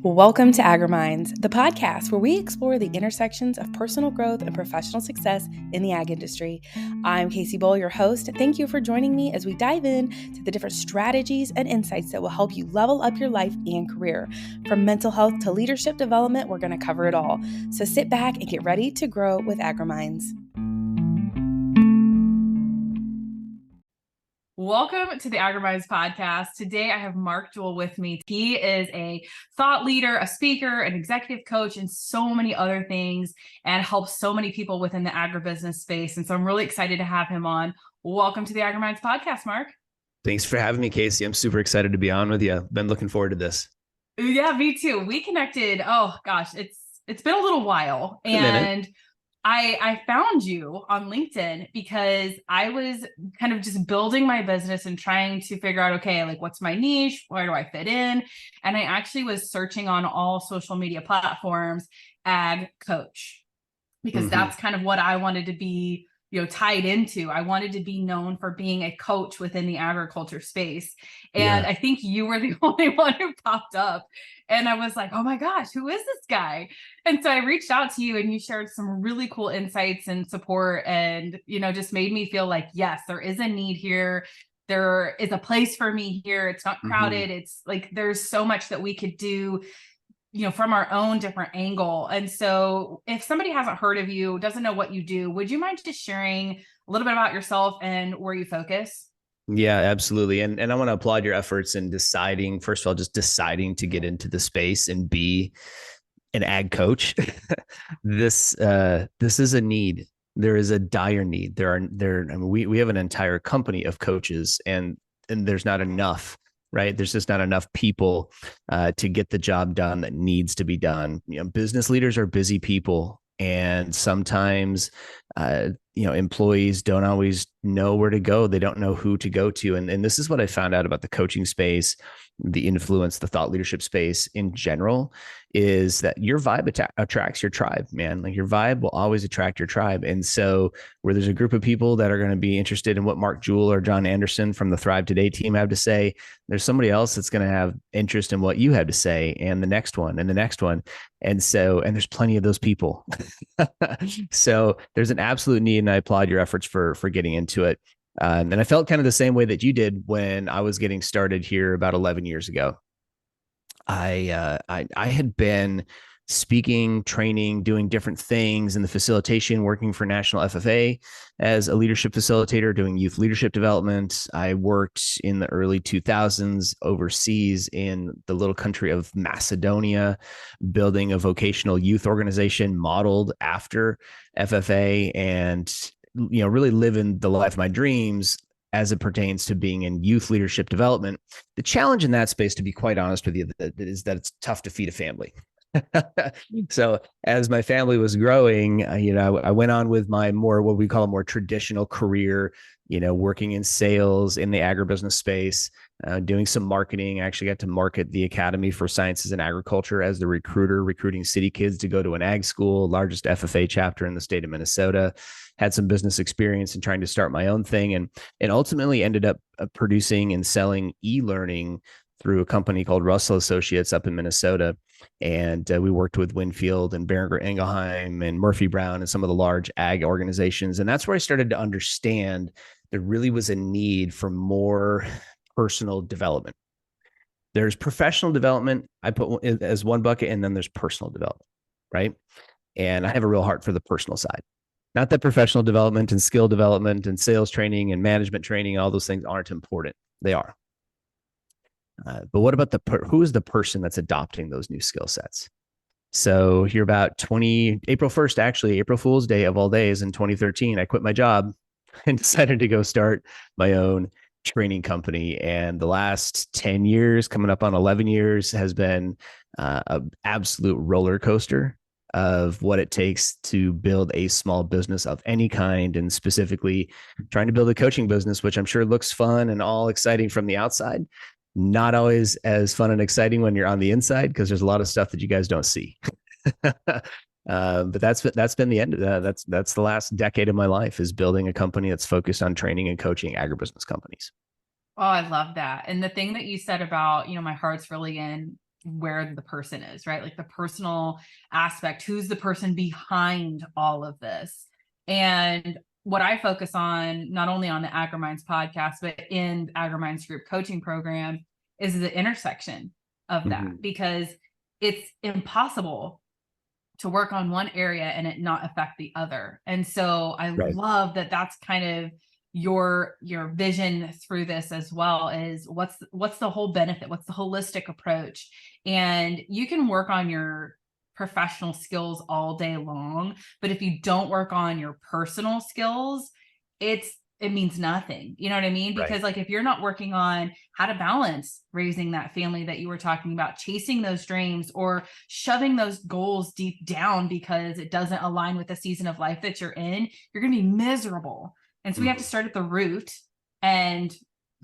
Welcome to AgriMinds, the podcast where we explore the intersections of personal growth and professional success in the ag industry. I'm Kacee, your host. Thank you for joining me as we dive in to the different strategies and insights that will help you level up your life and career. From mental health to leadership development, we're going to cover it all. So sit back and get ready to grow with AgriMinds. Welcome to the AgriMinds Podcast. Today I have Jewell with me. He is a thought leader, a speaker, an executive coach, and so many other things, and helps so many people within the agribusiness space. And so I'm really excited to have him on. Welcome to the AgriMinds Podcast, Mark. Thanks for having me, Kacee. I'm super excited to be on with you. Been looking forward to this. Yeah, me too. We connected. Oh gosh, it's been a little while, and I found you on LinkedIn because I was kind of just building my business and trying to figure out, okay, like what's my niche? Where do I fit in? And I actually was searching on all social media platforms, ag coach, because that's kind of what I wanted to be, tied into. I wanted to be known for being a coach within the agriculture space. And I think you were the only one who popped up. And I was like, oh my gosh, who is this guy? And so I reached out to you and you shared some really cool insights and support and, just made me feel like, yes, there is a need here. There is a place for me here. It's not crowded. It's like, there's so much that we could do, from our own different angle. And so if somebody hasn't heard of you, doesn't know what you do, would you mind just sharing a little bit about yourself and where you focus? Yeah, absolutely. And I want to applaud your efforts in deciding, first of all, just deciding to get into the space and be an ag coach. This is a need. There is a dire need. We have an entire company of coaches and there's not enough, right? There's just not enough people to get the job done that needs to be done. Business leaders are busy people. And sometimes, employees don't always know where to go. They don't know who to go to. And this is what I found out about the coaching space, the influence, the thought leadership space in general, is that your vibe attracts your tribe, man. Like your vibe will always attract your tribe. And so where there's a group of people that are going to be interested in what Mark Jewell or John Anderson from the Thrive Today team have to say, there's somebody else that's going to have interest in what you have to say, and the next one and the next one. And there's plenty of those people. So there's an absolute need, and I applaud your efforts for getting into it. And I felt kind of the same way that you did when I was getting started here about 11 years ago. I had been speaking, training, doing different things in the facilitation, working for National FFA as a leadership facilitator, doing youth leadership development. I worked in the early 2000s overseas in the little country of Macedonia, building a vocational youth organization modeled after FFA, and really living the life of my dreams as it pertains to being in youth leadership development. The challenge in that space, to be quite honest with you, is that it's tough to feed a family. So as my family was growing, I went on with my what we call a more traditional career, working in sales in the agribusiness space, doing some marketing. I actually got to market the Academy for Sciences and Agriculture as the recruiter, recruiting city kids to go to an ag school, largest FFA chapter in the state of Minnesota. Had some business experience in trying to start my own thing, and ultimately ended up producing and selling e-learning through a company called Russell Associates up in Minnesota. And we worked with Winfield and Behringer Ingelheim and Murphy Brown and some of the large ag organizations. And that's where I started to understand there really was a need for more personal development. There's professional development, I put as one bucket, and then there's personal development, right? And I have a real heart for the personal side. Not that professional development and skill development and sales training and management training, all those things aren't important. They are. But what about who is the person that's adopting those new skill sets? So here about April 1st, actually, April Fool's Day of all days in 2013, I quit my job and decided to go start my own training company. And the last 10 years, coming up on 11 years, has been an absolute roller coaster of what it takes to build a small business of any kind, and specifically trying to build a coaching business, which I'm sure looks fun and all exciting from the outside. Not always as fun and exciting when you're on the inside, because there's a lot of stuff that you guys don't see. But that's been the end of that. That's the last decade of my life, is building a company that's focused on training and coaching agribusiness companies. Oh, I love that. And the thing that you said about, my heart's really in where the person is, right? Like the personal aspect, who's the person behind all of this. And what I focus on, not only on the AgriMinds podcast, but in AgriMinds group coaching program, is the intersection of that, because it's impossible to work on one area and it not affect the other. And so I love that that's kind of your vision through this as well, is what's the whole benefit, what's the holistic approach. And you can work on your professional skills all day long, but if you don't work on your personal skills, it means nothing. You know what I mean? Because like if you're not working on how to balance raising that family that you were talking about, chasing those dreams or shoving those goals deep down because it doesn't align with the season of life that you're in, you're going to be miserable. And so we have to start at the root and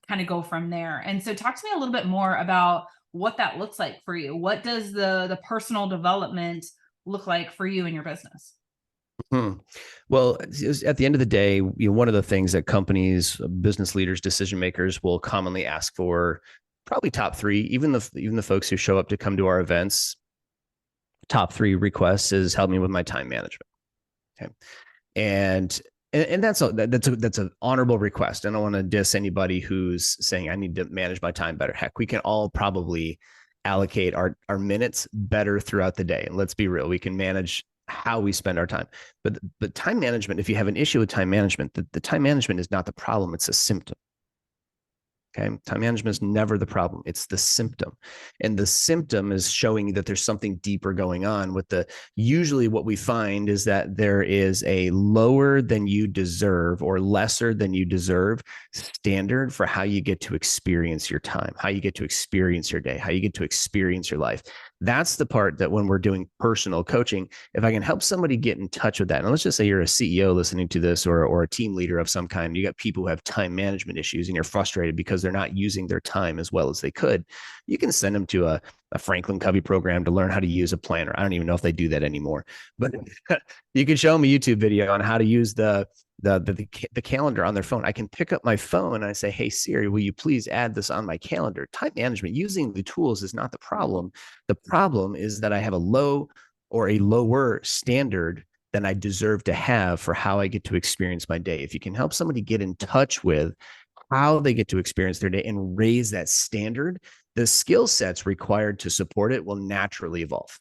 kind of go from there. And so talk to me a little bit more about what that looks like for you. What does the personal development look like for you in your business? Well, at the end of the day, one of the things that companies, business leaders, decision makers will commonly ask for, probably top three, even the folks who show up to come to our events, top three requests is help me with my time management. Okay. And that's an honorable request. I don't want to diss anybody who's saying I need to manage my time better. Heck, we can all probably allocate our minutes better throughout the day. And let's be real, we can manage how we spend our time. But time management, if you have an issue with time management, the time management is not the problem, it's a symptom. Okay. Time management is never the problem. It's the symptom. And the symptom is showing that there's something deeper going on with usually what we find is that there is a lower than you deserve or lesser than you deserve standard for how you get to experience your time, how you get to experience your day, how you get to experience your life. That's the part that when we're doing personal coaching, if I can help somebody get in touch with that, and let's just say you're a CEO listening to this or a team leader of some kind, you got people who have time management issues and you're frustrated because they're not using their time as well as they could, you can send them to a Franklin Covey program to learn how to use a planner. I don't even know if they do that anymore, but you can show them a YouTube video on how to use the calendar on their phone. I can pick up my phone and I say, hey, Siri, will you please add this on my calendar? Time management, using the tools is not the problem. The problem is that I have a low or a lower standard than I deserve to have for how I get to experience my day. If you can help somebody get in touch with how they get to experience their day and raise that standard, the skill sets required to support it will naturally evolve.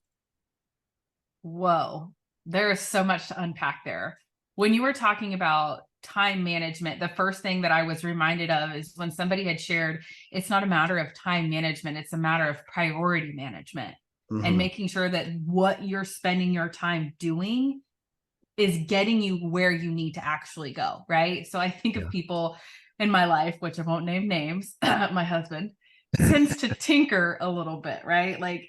Whoa, there is so much to unpack there. When you were talking about time management, the first thing that I was reminded of is when somebody had shared, it's not a matter of time management, it's a matter of priority management and making sure that what you're spending your time doing is getting you where you need to actually go, right? So I think of people in my life, which I won't name names, my husband tends to tinker a little bit, right? Like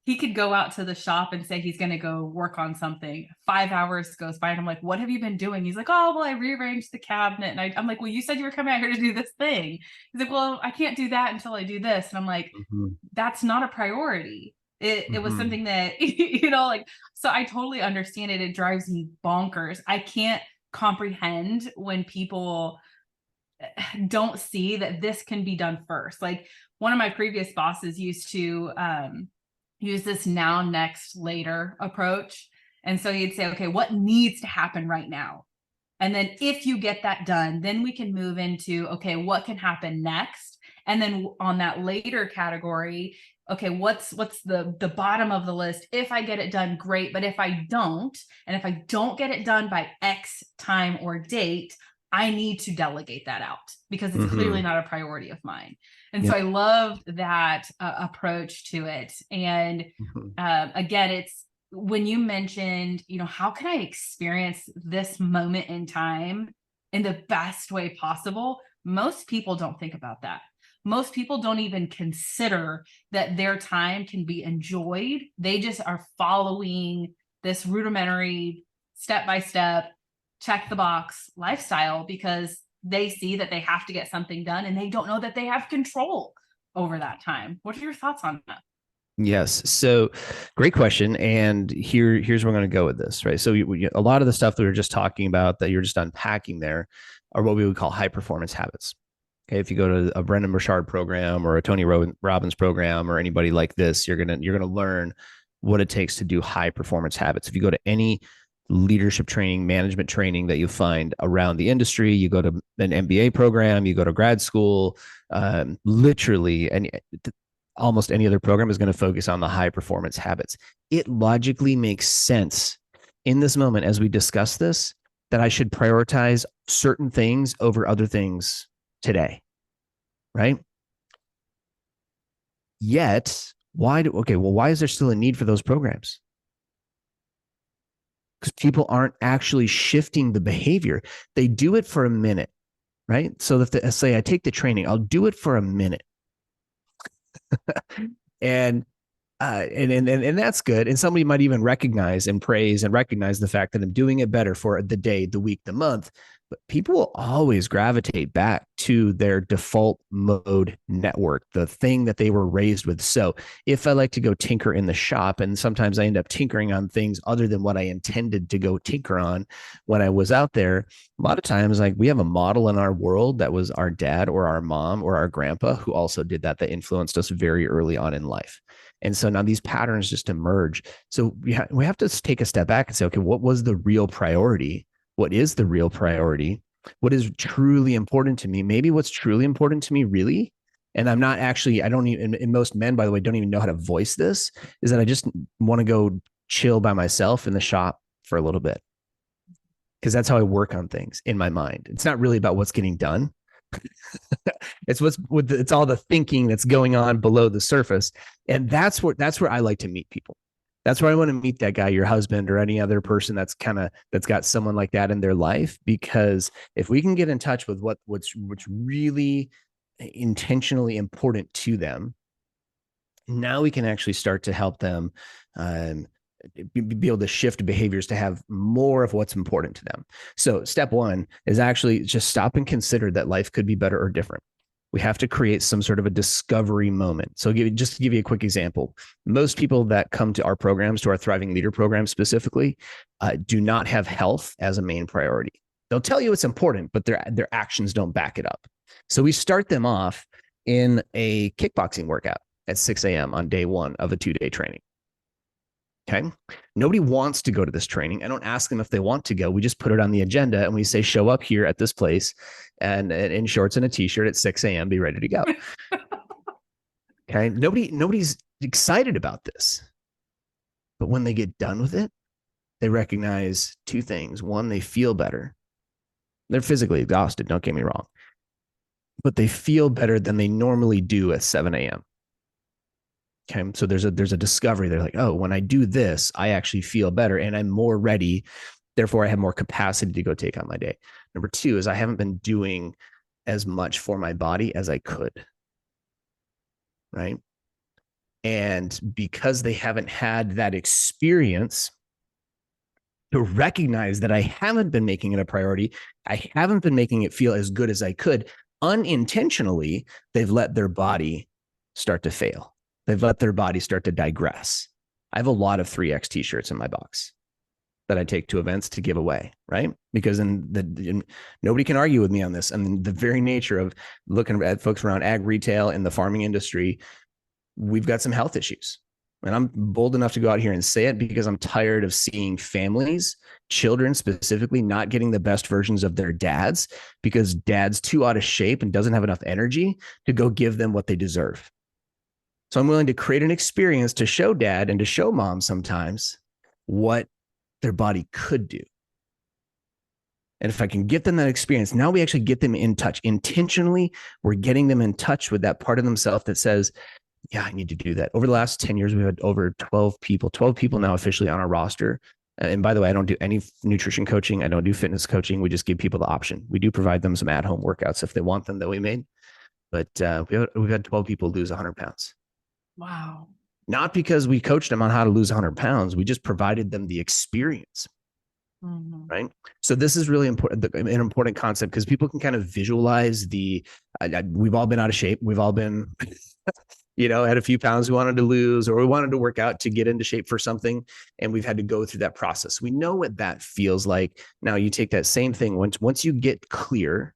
he could go out to the shop and say he's going to go work on something. 5 hours goes by and I'm like, what have you been doing? He's like, oh, well, I rearranged the cabinet. And I'm like, well, you said you were coming out here to do this thing. He's like, well, I can't do that until I do this. And I'm like, that's not a priority. It was something that, like, so I totally understand it. It drives me bonkers. I can't comprehend when people don't see that this can be done first. Like one of my previous bosses used to use this now, next, later approach. And so he'd say, okay, what needs to happen right now? And then if you get that done, then we can move into, okay, what can happen next? And then on that later category, okay, what's the bottom of the list? If I get it done, great. But if I don't, and if I don't get it done by X time or date, I need to delegate that out because it's clearly not a priority of mine. And so I loved that approach to it. And again, it's when you mentioned, how can I experience this moment in time in the best way possible? Most people don't think about that. Most people don't even consider that their time can be enjoyed. They just are following this rudimentary step-by-step, check the box lifestyle because they see that they have to get something done and they don't know that they have control over that time. What are your thoughts on that? Yes. So great question. And here's where we're going to go with this, right? So a lot of the stuff that we were just talking about that you're just unpacking there are what we would call high performance habits. Okay, if you go to a Brendan Burchard program or a Tony Robbins program or anybody like this, you're gonna learn what it takes to do high performance habits. If you go to any leadership training, management training that you find around the industry, you go to an MBA program, you go to grad school, literally, and almost any other program is going to focus on the high performance habits. It logically makes sense in this moment as we discuss this that I should prioritize certain things over other things today, right? Yet, why is there still a need for those programs? Because people aren't actually shifting the behavior. They do it for a minute, right? So if say I take the training, I'll do it for a minute. and that's good. And somebody might even recognize and praise and recognize the fact that I'm doing it better for the day, the week, the month. But people will always gravitate back to their default mode network, the thing that they were raised with. So if I like to go tinker in the shop, and sometimes I end up tinkering on things other than what I intended to go tinker on when I was out there, a lot of times, like, we have a model in our world that was our dad or our mom or our grandpa who also did that influenced us very early on in life. And so now these patterns just emerge. So we have to take a step back and say, okay, what was the real priority? What is the real priority? What is truly important to me? Maybe what's truly important to me, really, and I'm not actually, I don't even, and most men, by the way, don't even know how to voice this, is that I just want to go chill by myself in the shop for a little bit. Because that's how I work on things in my mind. It's not really about what's getting done. It's it's all the thinking that's going on below the surface. And that's where I like to meet people. That's where I want to meet that guy, your husband, or any other person that's got someone like that in their life. Because if we can get in touch with what's really intentionally important to them, now we can actually start to help them be able to shift behaviors to have more of what's important to them. So step one is actually just stop and consider that life could be better or different. We have to create some sort of a discovery moment. So just to give you a quick example, most people that come to our programs, to our Thriving Leader program specifically, do not have health as a main priority. They'll tell you it's important, but their actions don't back it up. So we start them off in a kickboxing workout at 6 a.m. on day one of a 2-day training. Okay. Nobody wants to go to this training. I don't ask them if they want to go. We just put it on the agenda and we say, show up here at this place and in shorts and a t-shirt at 6 a.m. Be ready to go. Okay. Nobody's excited about this. But when they get done with it, they recognize two things. One, they feel better. They're physically exhausted. Don't get me wrong. But they feel better than they normally do at 7 a.m. Okay. So there's a discovery. They're like, oh, when I do this, I actually feel better and I'm more ready. Therefore, I have more capacity to go take on my day. Number two is I haven't been doing as much for my body as I could. Right. And because they haven't had that experience to recognize that I haven't been making it a priority, I haven't been making it feel as good as I could, unintentionally, they've let their body start to fail. They've let their body start to digress. I have a lot of 3X t-shirts in my box that I take to events to give away, right? Because nobody can argue with me on this. And the very nature of looking at folks around ag retail and the farming industry, we've got some health issues. And I'm bold enough to go out here and say it because I'm tired of seeing families, children specifically, not getting the best versions of their dads because dad's too out of shape and doesn't have enough energy to go give them what they deserve. So I'm willing to create an experience to show dad and to show mom sometimes what their body could do. And if I can get them that experience, now we actually get them in touch. Intentionally, we're getting them in touch with that part of themselves that says, yeah, I need to do that. Over the last 10 years, we've had over 12 people now officially on our roster. And by the way, I don't do any nutrition coaching. I don't do fitness coaching. We just give people the option. We do provide them some at-home workouts if they want them that we made. But we've had 12 people lose 100 pounds. Wow. Not because we coached them on how to lose 100 pounds. We just provided them the experience. Mm-hmm. Right. So this is really important, an important concept because people can kind of visualize we've all been out of shape. We've all been, had a few pounds we wanted to lose or we wanted to work out to get into shape for something. And we've had to go through that process. We know what that feels like. Now you take that same thing once you get clear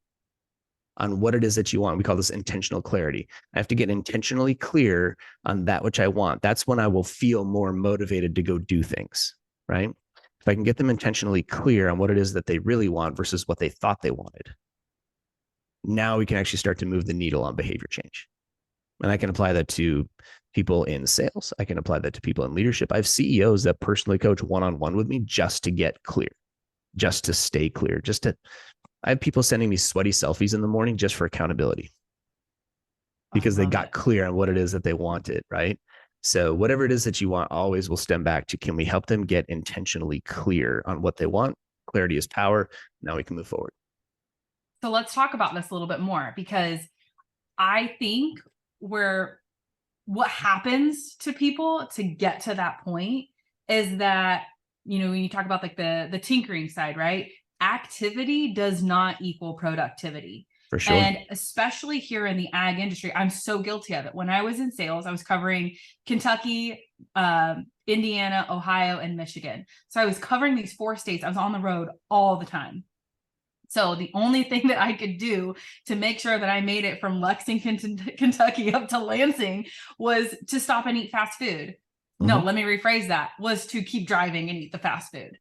on what it is that you want. We call this intentional clarity. I have to get intentionally clear on that which I want. That's when I will feel more motivated to go do things, right? If I can get them intentionally clear on what it is that they really want versus what they thought they wanted, now we can actually start to move the needle on behavior change. And I can apply that to people in sales. I can apply that to people in leadership. I have CEOs that personally coach one-on-one with me just to get clear, just to stay clear, I have people sending me sweaty selfies in the morning just for accountability because they got clear on what it is that they wanted, right? So whatever it is that you want always will stem back to, can we help them get intentionally clear on what they want? Clarity is power. Now we can move forward. So let's talk about this a little bit more, because I think what happens to people to get to that point is that, when you talk about like the tinkering side, right? Activity does not equal productivity. For sure. And especially here in the ag industry, I'm so guilty of it. When I was in sales, I was covering Kentucky, Indiana, Ohio, and Michigan. So I was covering these 4 states. I was on the road all the time. So the only thing that I could do to make sure that I made it from Lexington to Kentucky up to Lansing was to stop and eat fast food. Mm-hmm. No, let me rephrase that, was to keep driving and eat the fast food.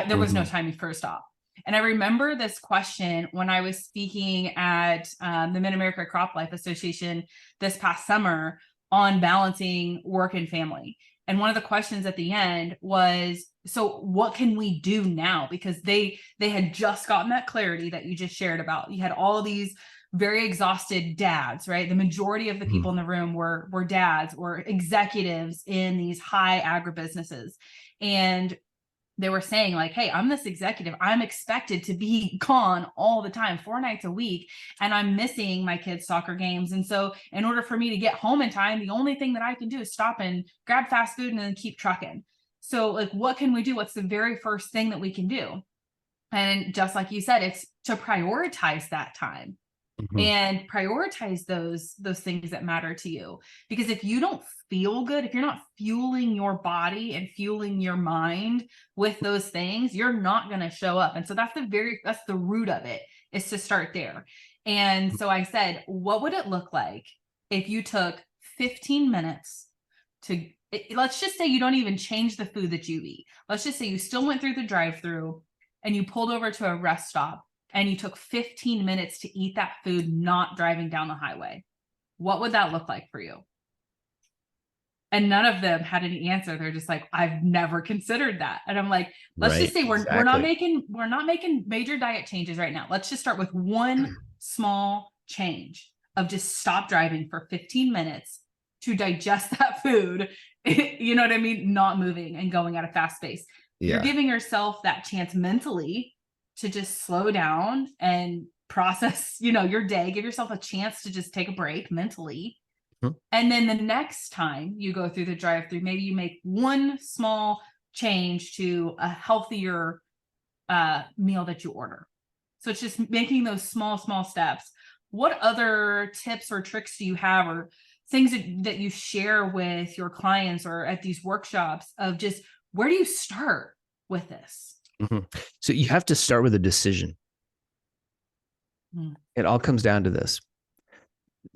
There was no time for a stop. And I remember this question when I was speaking at the Mid-America Crop Life Association this past summer on balancing work and family. And one of the questions at the end was, so what can we do now? Because they had just gotten that clarity that you just shared about. You had all these very exhausted dads, right? The majority of the people in the room were dads or executives in these high agribusinesses. And they were saying like, hey, I'm this executive. I'm expected to be gone all the time, 4 nights a week, and I'm missing my kids' soccer games. And so in order for me to get home in time, the only thing that I can do is stop and grab fast food and then keep trucking. So like, what can we do? What's the very first thing that we can do? And just like you said, it's to prioritize that time. And prioritize those things that matter to you. Because if you don't feel good, if you're not fueling your body and fueling your mind with those things, you're not going to show up. And so that's the root of it, is to start there. And so I said, what would it look like if you took 15 minutes let's just say you don't even change the food that you eat. Let's just say you still went through the drive-through and you pulled over to a rest stop and you took 15 minutes to eat that food, not driving down the highway. What would that look like for you? And none of them had any answer. They're just like, I've never considered that. And I'm like, let's just say we're not making major diet changes right now. Let's just start with one small change of just stop driving for 15 minutes to digest that food. You know what I mean? Not moving and going at a fast pace. Yeah. You're giving yourself that chance mentally to just slow down and process, your day. Give yourself a chance to just take a break mentally. And then the next time you go through the drive-through, maybe you make one small change to a healthier meal that you order. So it's just making those small steps. What other tips or tricks do you have, or things that you share with your clients or at these workshops of just, where do you start with this? So you have to start with a decision. It all comes down to this.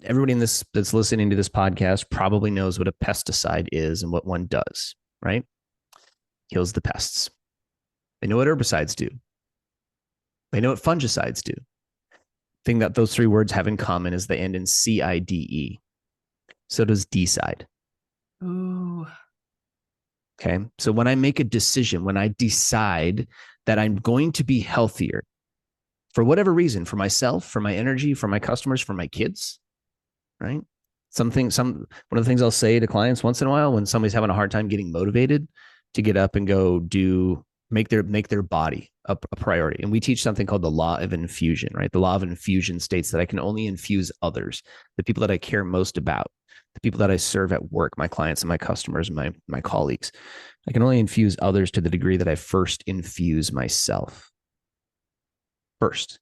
Everybody that's listening to this podcast probably knows what a pesticide is and what one does, right? Kills the pests. They know what herbicides do. They know what fungicides do. The thing that those 3 words have in common is they end in CIDE. So does decide. Ooh. Okay. So when I make a decision, when I decide that I'm going to be healthier for whatever reason, for myself, for my energy, for my customers, for my kids, right? One of the things I'll say to clients once in a while when somebody's having a hard time getting motivated to get up and go make their body a priority. And we teach something called the law of infusion, right? The law of infusion states that I can only infuse others, the people that I care most about, the people that I serve at work, my clients and my customers, and my colleagues. I can only infuse others to the degree that I first infuse myself first.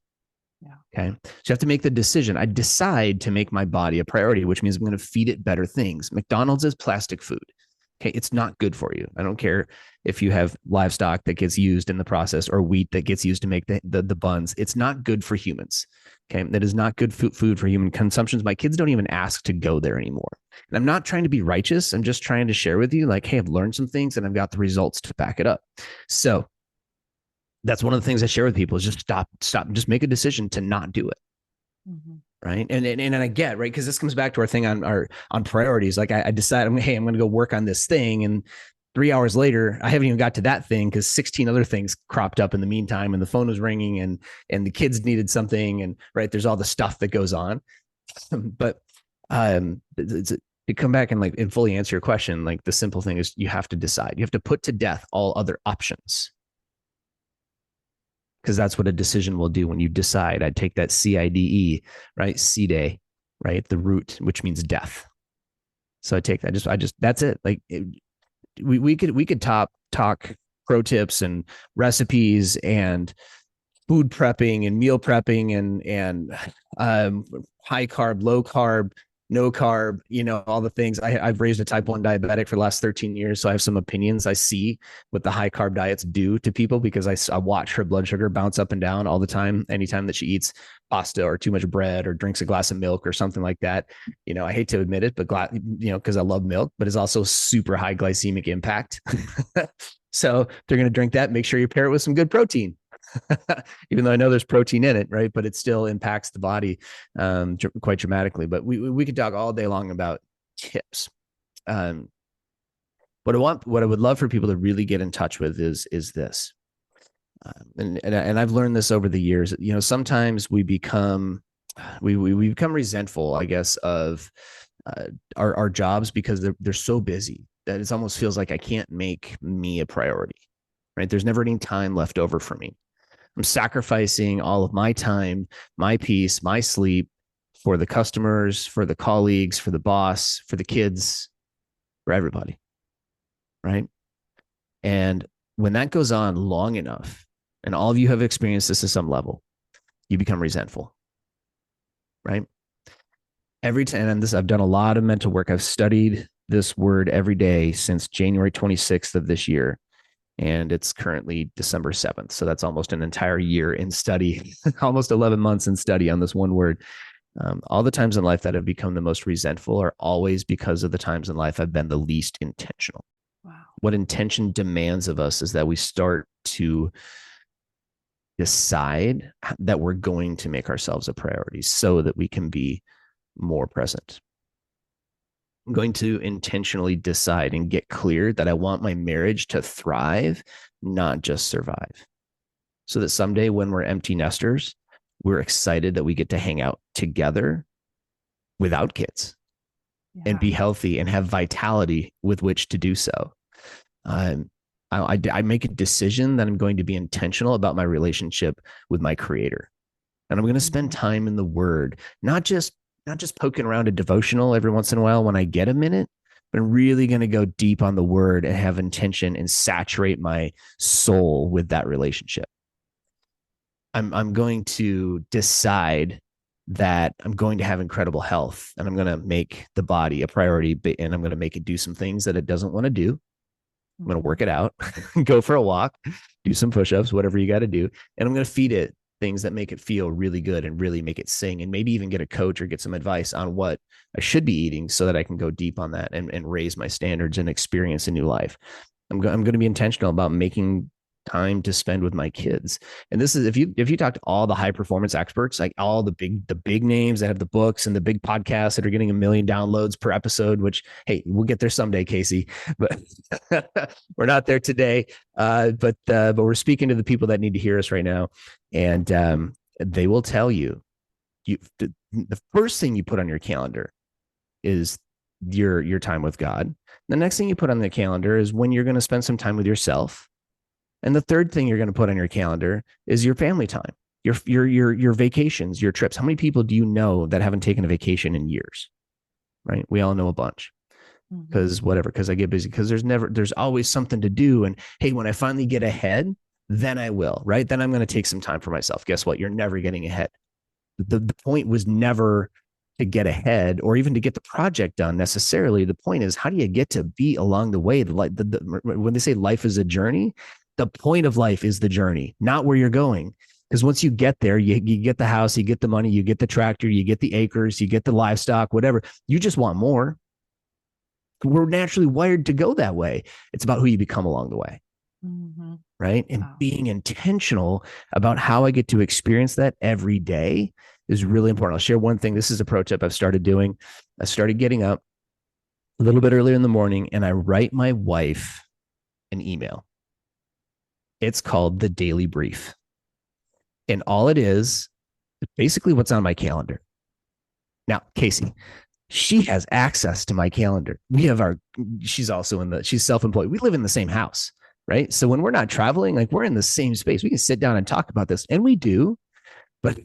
Yeah. Okay. So you have to make the decision. I decide to make my body a priority, which means I'm going to feed it better things. McDonald's is plastic food. Okay. It's not good for you. I don't care if you have livestock that gets used in the process or wheat that gets used to make the buns. It's not good for humans. Okay. That is not good food for human consumptions. My kids don't even ask to go there anymore. And I'm not trying to be righteous. I'm just trying to share with you, like, hey, I've learned some things and I've got the results to back it up. So that's one of the things I share with people is just stop, just make a decision to not do it. Mm-hmm. Right. And I get, right, because this comes back to our thing on priorities. Like I decide, hey, I'm going to go work on this thing. And 3 hours later, I haven't even got to that thing because 16 other things cropped up in the meantime. And the phone was ringing and the kids needed something. And right, there's all the stuff that goes on. But to come back and fully answer your question, like the simple thing is you have to decide. You have to put to death all other options. Because that's what a decision will do when you decide. I take that CIDE, right? C-day, right? The root, which means death. So I take that. That's it. Like we could talk pro tips and recipes and food prepping and meal prepping and high carb, low carb, no carb, all the things. I've raised a type 1 diabetic for the last 13 years. So I have some opinions. I see what the high carb diets do to people because I watch her blood sugar bounce up and down all the time. Anytime that she eats pasta or too much bread or drinks a glass of milk or something like that, I hate to admit it, but because I love milk, but it's also super high glycemic impact. So if they're going to drink that, make sure you pair it with some good protein. Even though I know there's protein in it, right? But it still impacts the body quite dramatically. But we could talk all day long about tips. What I would love for people to really get in touch with is this. And I've learned this over the years. Sometimes we become resentful, I guess, of our jobs because they're so busy that it almost feels like I can't make me a priority. Right? There's never any time left over for me. I'm sacrificing all of my time, my peace, my sleep for the customers, for the colleagues, for the boss, for the kids, for everybody. Right. And when that goes on long enough, and all of you have experienced this at some level, you become resentful. Right. Every time, and I've done a lot of mental work. I've studied this word every day since January 26th of this year. And it's currently December 7th. So that's almost an entire year in study, almost 11 months in study on this one word. All the times in life that have become the most resentful are always because of the times in life I've been the least intentional. Wow. What intention demands of us is that we start to decide that we're going to make ourselves a priority so that we can be more present. I'm going to intentionally decide and get clear that I want my marriage to thrive, not just survive. So that someday when we're empty nesters, we're excited that we get to hang out together without kids and be healthy and have vitality with which to do so. I make a decision that I'm going to be intentional about my relationship with my creator. And I'm going to spend time in the word, not just poking around a devotional every once in a while when I get a minute, but I'm really going to go deep on the word and have intention and saturate my soul with that relationship. I'm going to decide that I'm going to have incredible health and I'm going to make the body a priority and I'm going to make it do some things that it doesn't want to do. I'm going to work it out, go for a walk, do some push-ups, whatever you got to do. And I'm going to feed it things that make it feel really good and really make it sing, and maybe even get a coach or get some advice on what I should be eating so that I can go deep on that and raise my standards and experience a new life. I'm going to be intentional about making time to spend with my kids. And this is, if you talk to all the high performance experts, like all the big names that have the books and the big podcasts that are getting 1 million downloads per episode, which, hey, we'll get there someday, Kacee, but we're not there today. But we're speaking to the people that need to hear us right now. And they will tell you, the first thing you put on your calendar is your time with God. The next thing you put on the calendar is when you're going to spend some time with yourself. And the third thing you're going to put on your calendar is your family time, your vacations, your trips. How many people do you know that haven't taken a vacation in years? Right? We all know a bunch. Because I get busy, because there's always something to do. And hey, when I finally get ahead, then I will, right? Then I'm going to take some time for myself. Guess what? You're never getting ahead. The point was never to get ahead or even to get the project done necessarily. The point is, how do you get to be along the way? When they say life is a journey, the point of life is the journey, not where you're going. Because once you get there, you get the house, you get the money, you get the tractor, you get the acres, you get the livestock, whatever. You just want more. We're naturally wired to go that way. It's about who you become along the way. Mm-hmm. Right. And being intentional about how I get to experience that every day is really important. I'll share one thing. This is a pro tip I've started doing. I started getting up a little bit earlier in the morning and I write my wife an email. It's called the Daily Brief. And all it is basically what's on my calendar. Now, Kacee, she has access to my calendar. She's also she's self-employed. We live in the same house, right? So when we're not traveling, like we're in the same space, we can sit down and talk about this, and we do. But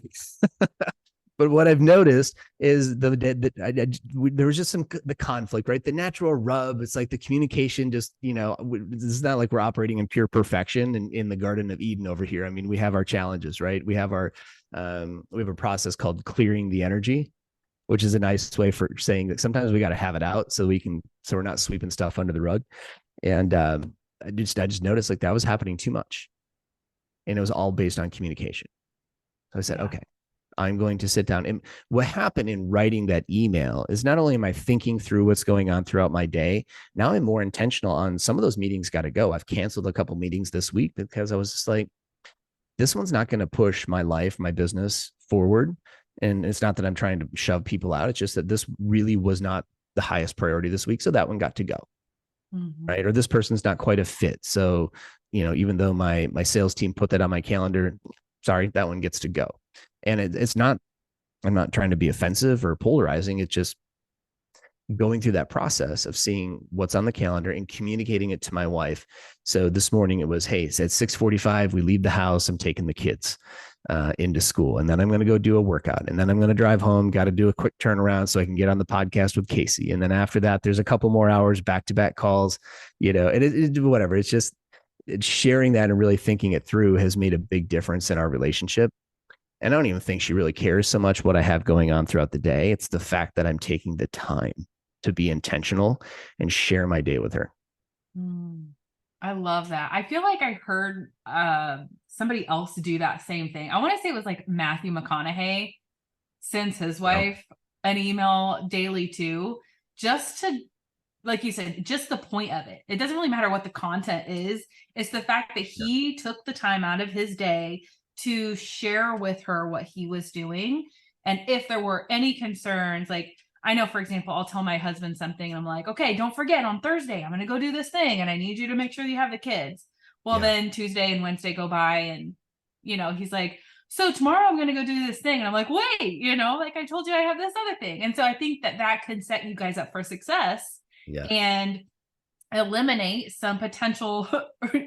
but what I've noticed is there was just the conflict, right? The natural rub. It's like the communication just, it's not like we're operating in pure perfection in the Garden of Eden over here. I mean, we have our challenges, right? We have we have a process called clearing the energy, which is a nice way for saying that sometimes we got to have it out so we're not sweeping stuff under the rug. And I just noticed like that was happening too much, and it was all based on communication. So I said, okay, I'm going to sit down. And what happened in writing that email is not only am I thinking through what's going on throughout my day, now I'm more intentional on some of those meetings got to go. I've canceled a couple meetings this week because I was just like, this one's not going to push my life, my business forward. And it's not that I'm trying to shove people out. It's just that this really was not the highest priority this week. So that one got to go. Mm-hmm. Right. Or this person's not quite a fit. So, even though my sales team put that on my calendar, sorry, that one gets to go. And it's not, I'm not trying to be offensive or polarizing. It's just going through that process of seeing what's on the calendar and communicating it to my wife. So this morning it was, hey, it's at 6:45, we leave the house. I'm taking the kids into school. And then I'm going to go do a workout. And then I'm going to drive home, got to do a quick turnaround so I can get on the podcast with Kacee. And then after that, there's a couple more hours, back-to-back calls, and whatever. It's just sharing that and really thinking it through has made a big difference in our relationship. And I don't even think she really cares so much what I have going on throughout the day. It's the fact that I'm taking the time to be intentional and share my day with her. I love that. I feel like I heard somebody else do that same thing. I want to say it was like Matthew McConaughey sends his wife an email daily too, just to, like you said, just the point of it. It doesn't really matter what the content is. It's the fact that he took the time out of his day to share with her what he was doing. And if there were any concerns, like I know, for example, I'll tell my husband something and I'm like, okay, don't forget on Thursday, I'm going to go do this thing. And I need you to make sure you have the kids. Well, then Tuesday and Wednesday go by and, he's like, so tomorrow I'm going to go do this thing. And I'm like, wait, like I told you I have this other thing. And so I think that can set you guys up for success and eliminate some potential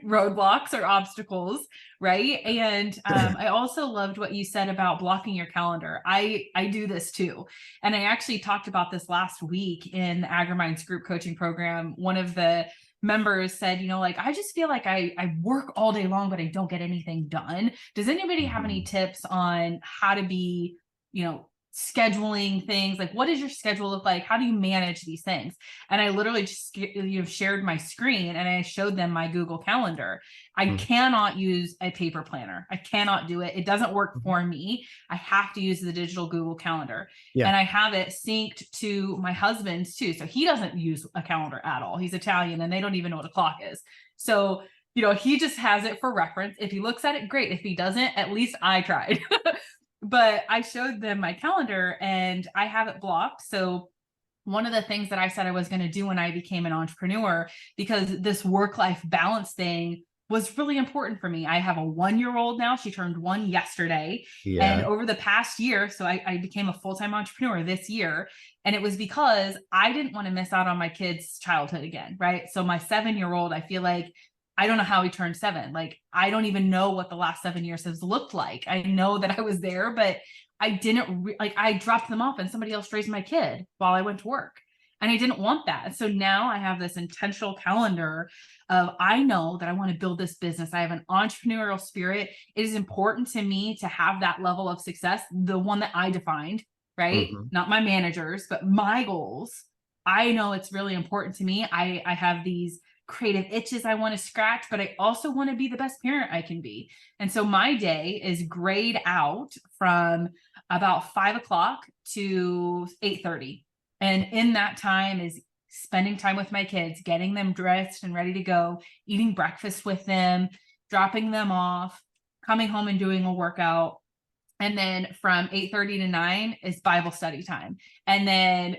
roadblocks or obstacles. Right. And I also loved what you said about blocking your calendar. I do this too. And I actually talked about this last week in the AgriMinds group coaching program. One of the members said, I just feel like I work all day long, but I don't get anything done. Does anybody have any tips on how to be, scheduling things? Like, what does your schedule look like? How do you manage these things? And I literally just shared my screen and I showed them my Google Calendar. I cannot use a paper planner. I cannot do it. It doesn't work for me. I have to use the digital Google Calendar. And I have it synced to my husband's too. So he doesn't use a calendar at all. He's Italian and they don't even know what a clock is. So, he just has it for reference. If he looks at it, great. If he doesn't, at least I tried. But I showed them my calendar and I have it blocked. So one of the things that I said I was going to do when I became an entrepreneur, because this work-life balance thing was really important for me. I have a 1-year-old now. She turned 1 yesterday. And over the past year, so I became a full-time entrepreneur this year. And it was because I didn't want to miss out on my kids' childhood again. Right. So my 7-year-old, I feel like I don't know how he turned 7. Like, I don't even know what the last 7 years has looked like. I know that I was there, but I didn't I dropped them off and somebody else raised my kid while I went to work. And I didn't want that. So now I have this intentional calendar of, I know that I want to build this business. I have an entrepreneurial spirit. It is important to me to have that level of success, the one that I defined. right? Not my managers, but my goals. I know it's really important to me. I have these creative itches I want to scratch, but I also want to be the best parent I can be. And so my day is grayed out from about 5 o'clock to 8:30. And in that time is spending time with my kids, getting them dressed and ready to go, eating breakfast with them, dropping them off, coming home and doing a workout. And then from 8:30 to 9 is Bible study time. And then,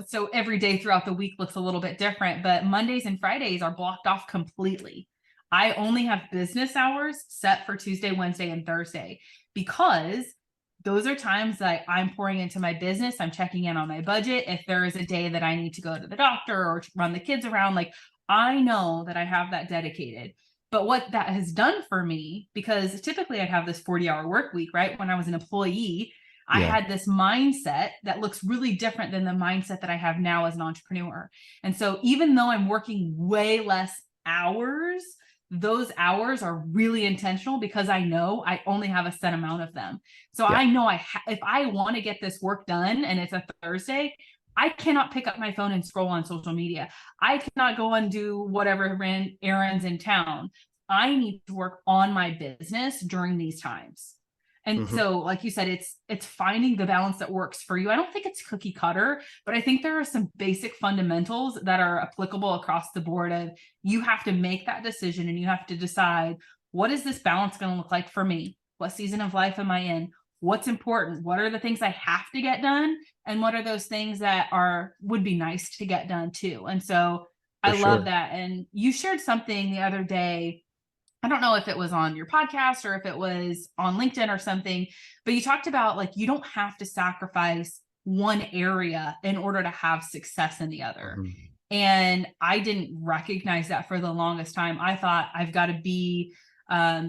so every day throughout the week looks a little bit different, but Mondays and Fridays are blocked off completely. I only have business hours set for Tuesday, Wednesday, and Thursday, because those are times that I'm pouring into my business. I'm checking in on my budget. If there is a day that I need to go to the doctor or run the kids around, like, I know that I have that dedicated. But what that has done for me, because typically I'd have this 40-hour work week, right? When I was an employee, I had this mindset that looks really different than the mindset that I have now as an entrepreneur. And so even though I'm working way less hours, those hours are really intentional, because I know I only have a set amount of them. So I know if I want to get this work done and it's a Thursday, I cannot pick up my phone and scroll on social media. I cannot go and do whatever errands in town. I need to work on my business during these times. And so, like you said, it's finding the balance that works for you. I don't think it's cookie cutter, but I think there are some basic fundamentals that are applicable across the board. Of, you have to make that decision and you have to decide, what is this balance going to look like for me? What season of life am I in? What's important? What are the things I have to get done? And what are those things that would be nice to get done too? And so I love that. And you shared something the other day. I don't know if it was on your podcast or if it was on LinkedIn or something, but you talked about, like, you don't have to sacrifice one area in order to have success in the other. And I didn't recognize that for the longest time. I thought, I've got to be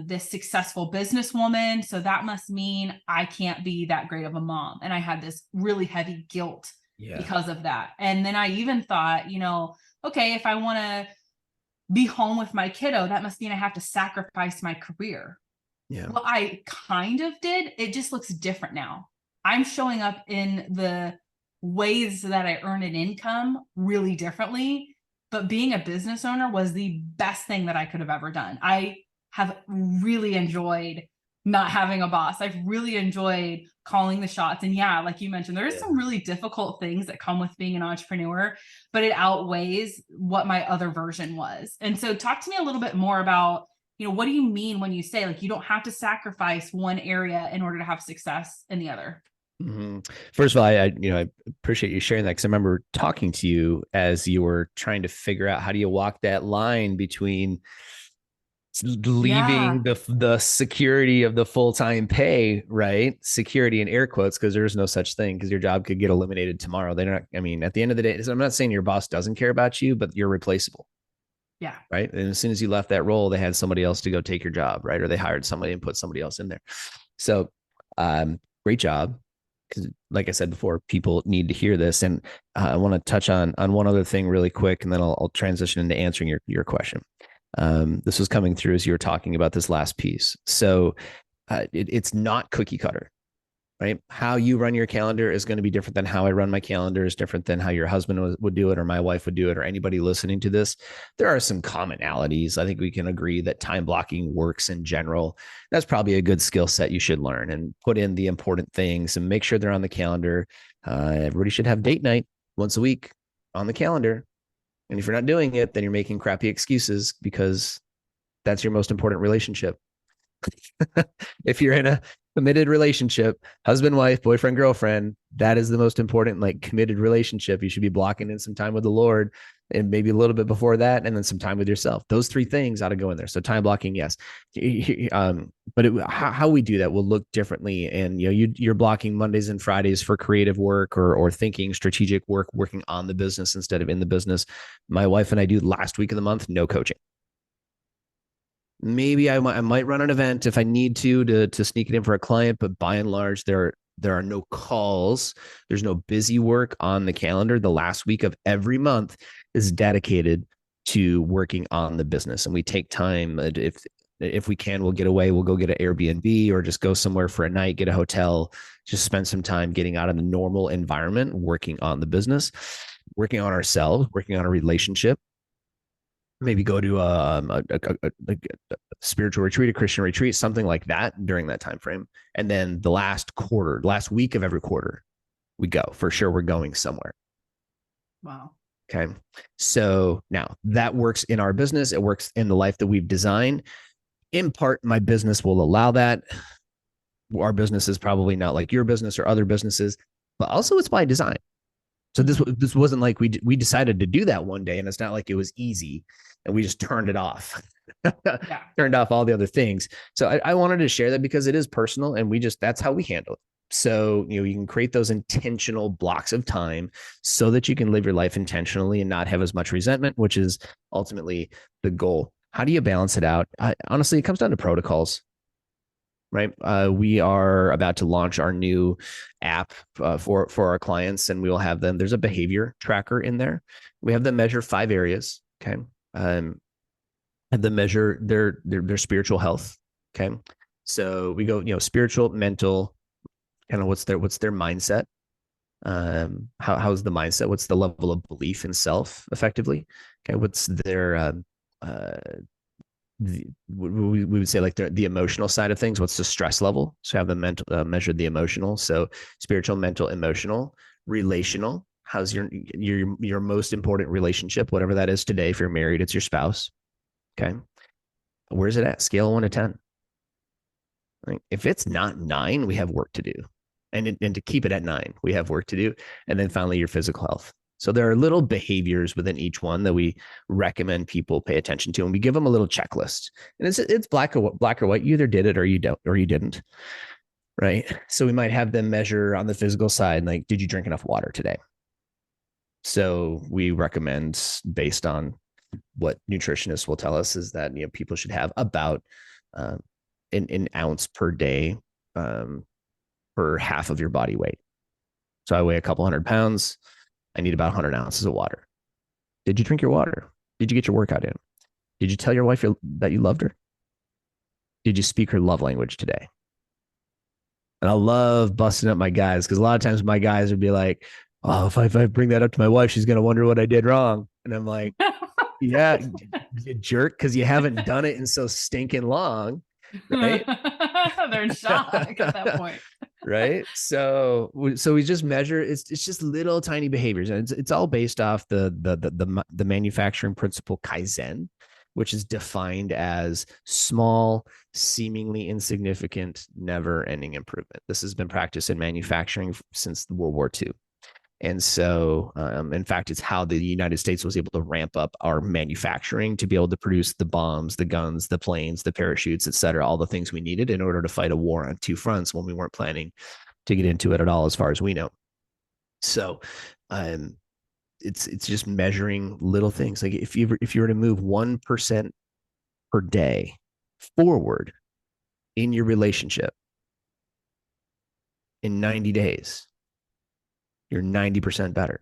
this successful businesswoman, so that must mean I can't be that great of a mom. And I had this really heavy guilt because of that. And then I even thought, okay, if I want to be home with my kiddo, that must mean I have to sacrifice my career. Well, I kind of did. It just looks different now. I'm showing up in the ways that I earn an income really differently, but being a business owner was the best thing that I could have ever done. I have really enjoyed not having a boss. I've really enjoyed calling the shots. And like you mentioned, there's some really difficult things that come with being an entrepreneur, but it outweighs what my other version was. And so talk to me a little bit more about, what do you mean when you say, like, you don't have to sacrifice one area in order to have success in the other? First of all, I appreciate you sharing that, because I remember talking to you as you were trying to figure out, how do you walk that line between leaving the security of the full-time pay, right? Security in air quotes, because there's no such thing, because your job could get eliminated tomorrow. They're not, at the end of the day, I'm not saying your boss doesn't care about you, but you're replaceable. Right. And as soon as you left that role, they had somebody else to go take your job, right? Or they hired somebody and put somebody else in there. So great job. Because like I said before, people need to hear this. And I want to touch on one other thing really quick, and then I'll transition into answering your question. This was coming through as you were talking about this last piece. So it's not cookie cutter, right? How you run your calendar is going to be different than how I run my calendar, is different than how your husband would do it, or my wife would do it, or anybody listening to this. There are some commonalities. I think we can agree that time blocking works in general. That's probably a good skill set you should learn, and put in the important things and make sure they're on the calendar. Everybody should have date night once a week on the calendar. And if you're not doing it, then you're making crappy excuses, because that's your most important relationship. If you're in a committed relationship, husband, wife, boyfriend, girlfriend, that is the most important, like, committed relationship. You should be blocking in some time with the Lord, and maybe a little bit before that, and then some time with yourself. Those three things ought to go in there. So time blocking, yes. But how we do that will look differently. And you're blocking Mondays and Fridays for creative work or thinking strategic work, working on the business instead of in the business. My wife and I do last week of the month, no coaching. Maybe I might run an event if I need to sneak it in for a client, but by and large, there are no calls. There's no busy work on the calendar. The last week of every month is dedicated to working on the business. And we take time. If if we can, we'll get away. We'll go get an Airbnb or just go somewhere for a night, get a hotel, just spend some time getting out of the normal environment, working on the business, working on ourselves, working on a relationship. Maybe go to a spiritual retreat, a Christian retreat, something like that during that time frame. And then the last week of every quarter, we go. For sure, we're going somewhere. Wow. Okay. So now that works in our business. It works in the life that we've designed. In part, my business will allow that. Our business is probably not like your business or other businesses, but also it's by design. So this wasn't like we decided to do that one day, and it's not like it was easy and we just turned it off, turned off all the other things. So I wanted to share that because it is personal, and that's how we handle it. So, you can create those intentional blocks of time so that you can live your life intentionally and not have as much resentment, which is ultimately the goal. How do you balance it out? Honestly, it comes down to protocols. Right. We are about to launch our new app for our clients, and we will have them. There's a behavior tracker in there. We have them measure 5 areas. Okay. Have them measure their spiritual health. Okay. So we go, spiritual, mental, kind of what's their mindset. How's the mindset? What's the level of belief in self effectively? Okay. What's their, we would say like the emotional side of things. What's the stress level? So have them measure the emotional. So spiritual, mental, emotional, relational. How's your most important relationship, whatever that is today? If you're married, it's your spouse. Okay. Where's it at? Scale 1 to 10. Like, if it's not 9, we have work to do. And to keep it at 9, we have work to do. And then finally, your physical health. So there are little behaviors within each one that we recommend people pay attention to, and we give them a little checklist. And it's black or white. You either did it or you don't, or you didn't. Right. So we might have them measure on the physical side, like, did you drink enough water today? So we recommend, based on what nutritionists will tell us, is that people should have about an ounce per day per half of your body weight. So I weigh a couple 100 pounds. I need about 100 ounces of water. Did you drink your water? Did you get your workout in? Did you tell your wife that you loved her? Did you speak her love language today? And I love busting up my guys, because a lot of times my guys would be like, oh, if I bring that up to my wife, she's going to wonder what I did wrong. And I'm like, yeah, you jerk, because you haven't done it in so stinking long. Right? They're in shock at that point. Right. So we just measure. It's just little tiny behaviors, and it's all based off the manufacturing principle Kaizen, which is defined as small, seemingly insignificant, never-ending improvement. This has been practiced in manufacturing since World War II. And so, in fact, it's how the United States was able to ramp up our manufacturing to be able to produce the bombs, the guns, the planes, the parachutes, et cetera, all the things we needed in order to fight a war on 2 fronts when we weren't planning to get into it at all, as far as we know. So, it's just measuring little things. Like if you were to move 1% per day forward in your relationship in 90 days, you're 90% better.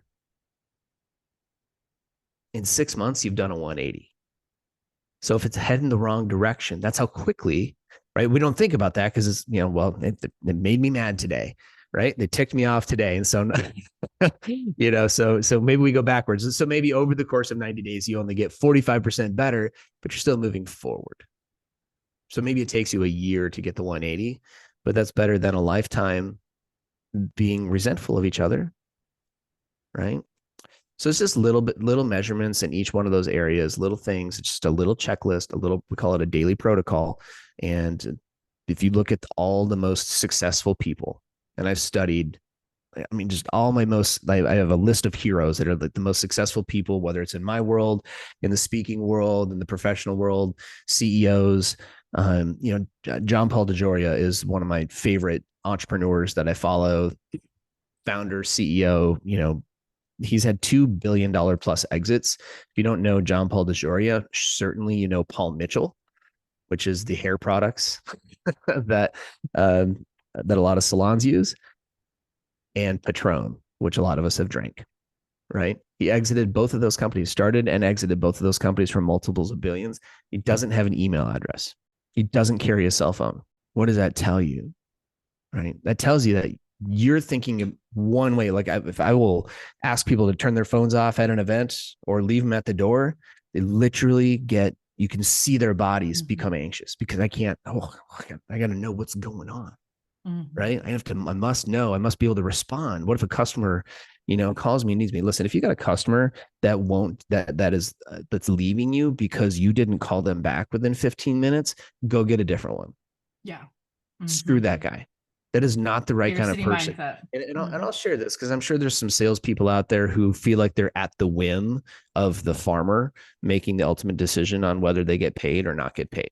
In 6 months, you've done a 180. So if it's heading the wrong direction, that's how quickly, right? We don't think about that because it's, it made me mad today, right? They ticked me off today. And so, so maybe we go backwards. So maybe over the course of 90 days, you only get 45% better, but you're still moving forward. So maybe it takes you a year to get the 180, but that's better than a lifetime being resentful of each other. Right. So it's just little measurements in each one of those areas, little things. It's just a little checklist, we call it a daily protocol. And if you look at all the most successful people, and I've studied, just all I have a list of heroes that are the most successful people, whether it's in my world, in the speaking world, in the professional world, CEOs. John Paul DeJoria is one of my favorite entrepreneurs that I follow. Founder, CEO, he's had $2 billion plus exits. If you don't know John Paul DeJoria, certainly you know Paul Mitchell, which is the hair products that a lot of salons use, and Patron, which a lot of us have drank. Right? He exited both of those companies, started and exited both of those companies for multiples of billions. He doesn't have an email address. He doesn't carry a cell phone. What does that tell you? Right. That tells you that you're thinking one way. Like if I will ask people to turn their phones off at an event or leave them at the door, they literally you can see their bodies become anxious because I got to know what's going on. Right. I must know, I must be able to respond. What if a customer, calls me and needs me? Listen, if you got a customer that's leaving you because you didn't call them back within 15 minutes, go get a different one. Yeah. Screw that guy. That is not the right kind of person. And I'll share this because I'm sure there's some salespeople out there who feel like they're at the whim of the farmer making the ultimate decision on whether they get paid or not get paid.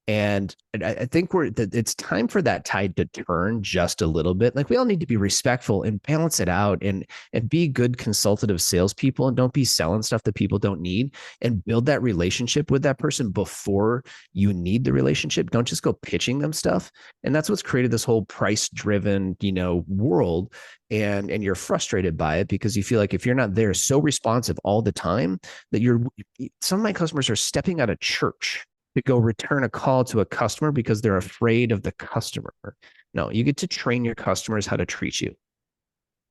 And I think it's time for that tide to turn just a little bit. Like we all need to be respectful and balance it out and be good consultative salespeople and don't be selling stuff that people don't need and build that relationship with that person before you need the relationship. Don't just go pitching them stuff. And that's what's created this whole price driven, world. And you're frustrated by it because you feel like if you're not there so responsive all the time that some of my customers are stepping out of church to go return a call to a customer because they're afraid of the customer. No, you get to train your customers how to treat you.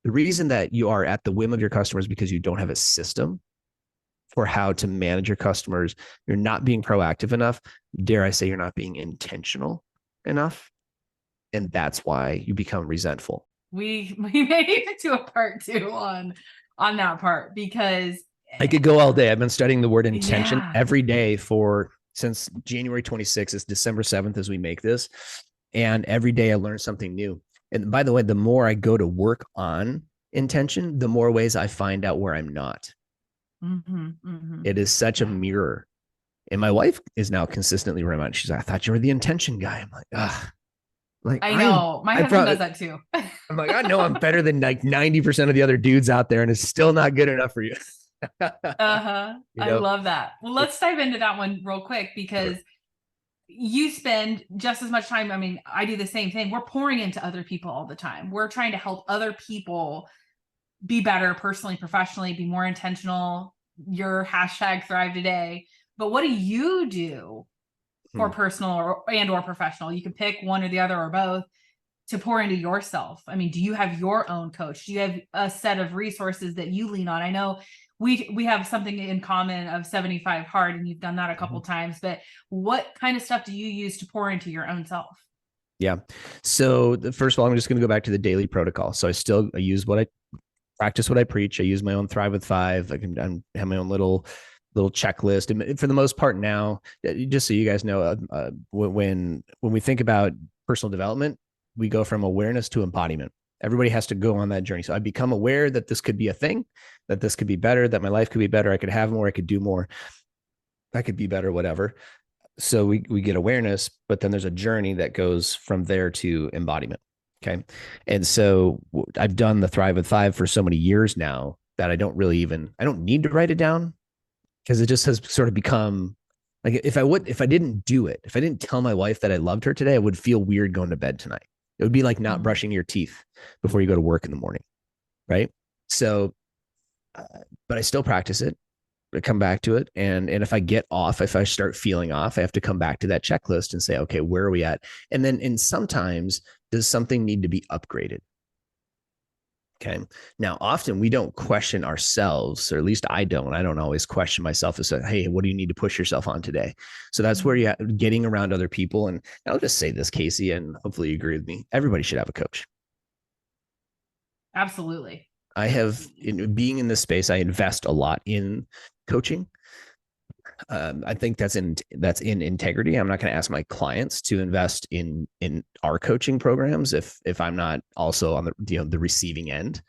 The reason that you are at the whim of your customers is because you don't have a system for how to manage your customers. You're not being proactive enough. Dare I say you're not being intentional enough. And that's why you become resentful. We may need to do a part 2 on that part because I could go all day. I've been studying the word intention every day since January 26th. It's December 7th as we make this. And every day I learn something new. And by the way, the more I go to work on intention, the more ways I find out where I'm not. It is such a mirror. And my wife is now consistently reminded. She's like, I thought you were the intention guy. I'm like, ah. Like I know my husband does that too. I'm like, I know I'm better than like 90% of the other dudes out there, and it's still not good enough for you. I love that. Well, let's dive into that one real quick because you spend just as much time. I mean, I do the same thing. We're pouring into other people all the time. We're trying to help other people be better personally, professionally, be more intentional. Your hashtag Thrive Today. But what do you do for personal or professional? You can pick one or the other or both to pour into yourself. I mean, do you have your own coach? Do you have a set of resources that you lean on? I know we have something in common of 75 Hard, and you've done that a couple times, but what kind of stuff do you use to pour into your own self? Yeah. So first of all, I'm just going to go back to the daily protocol. So I practice what I preach. I use my own Thrive with 5. I have my own little checklist. And for the most part now, just so you guys know, when we think about personal development, we go from awareness to embodiment. Everybody has to go on that journey. So I become aware that this could be a thing, that this could be better, that my life could be better. I could have more, I could do more, I could be better, whatever. So we get awareness, but then there's a journey that goes from there to embodiment. Okay. And so I've done the Thrive with 5 for so many years now that I don't need to write it down because it just has sort of become like, if I didn't do it, if I didn't tell my wife that I loved her today, I would feel weird going to bed tonight. It would be like not brushing your teeth before you go to work in the morning. Right. So, but I still practice it. I come back to it. And if I start feeling off, I have to come back to that checklist and say, okay, where are we at? And then sometimes does something need to be upgraded? Okay. Now, often we don't question ourselves, or at least I don't always question myself and say, hey, what do you need to push yourself on today? So that's where you're getting around other people. And I'll just say this, Kacee, and hopefully you agree with me. Everybody should have a coach. Absolutely. Being in this space, I invest a lot in coaching. I think that's in integrity. I'm not going to ask my clients to invest in our coaching programs if I'm not also on the receiving end.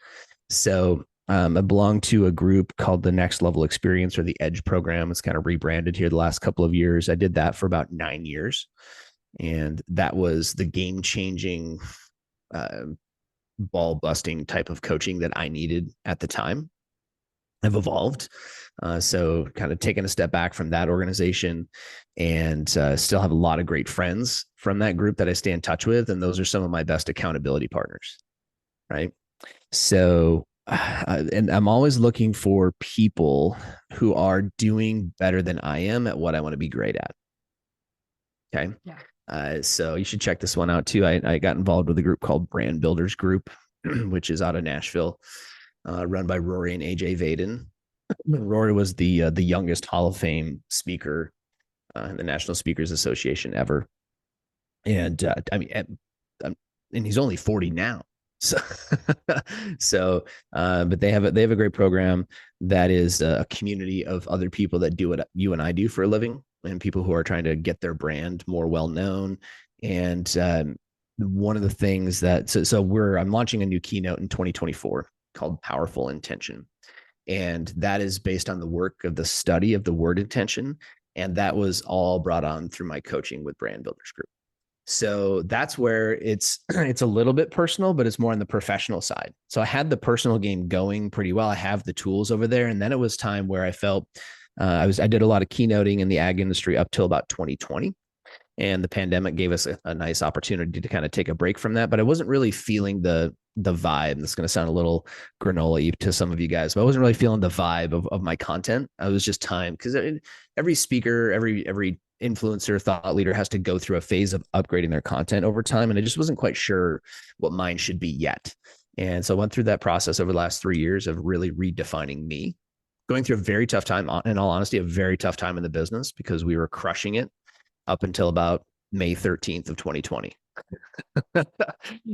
So I belong to a group called the Next Level Experience, or the EDGE program. It's kind of rebranded here the last couple of years. I did that for about 9 years, and that was the game-changing, ball-busting type of coaching that I needed at the time. I've evolved. So kind of taking a step back from that organization, and still have a lot of great friends from that group that I stay in touch with. And those are some of my best accountability partners. Right. So, and I'm always looking for people who are doing better than I am at what I want to be great at. Okay. Yeah. So you should check this one out too. I got involved with a group called Brand Builders Group, which is out of Nashville, run by Rory and AJ Vaden. Rory was the youngest Hall of Fame speaker in the National Speakers Association ever. And and he's only 40 now. So, but they have a great program that is a community of other people that do what you and I do for a living, and people who are trying to get their brand more well known. And one of the things that I'm launching a new keynote in 2024 called Powerful Intention, and that is based on the work of the study of the word intention, and that was all brought on through my coaching with Brand Builders Group. So that's where it's a little bit personal, but it's more on the professional side. So I had the personal game going pretty well. I have the tools over there. And then it was time where I felt I did a lot of keynoting in the ag industry up till about 2020. And the pandemic gave us a nice opportunity to kind of take a break from that. But I wasn't really feeling the vibe. That's going to sound a little granola-y to some of you guys, but I wasn't really feeling the vibe of my content. I was just time, because every speaker, every influencer, thought leader has to go through a phase of upgrading their content over time. And I just wasn't quite sure what mine should be yet. And so I went through that process over the last 3 years of really redefining me, going through a very tough time, in all honesty, a very tough time in the business, because we were crushing it up until about May 13th of 2020.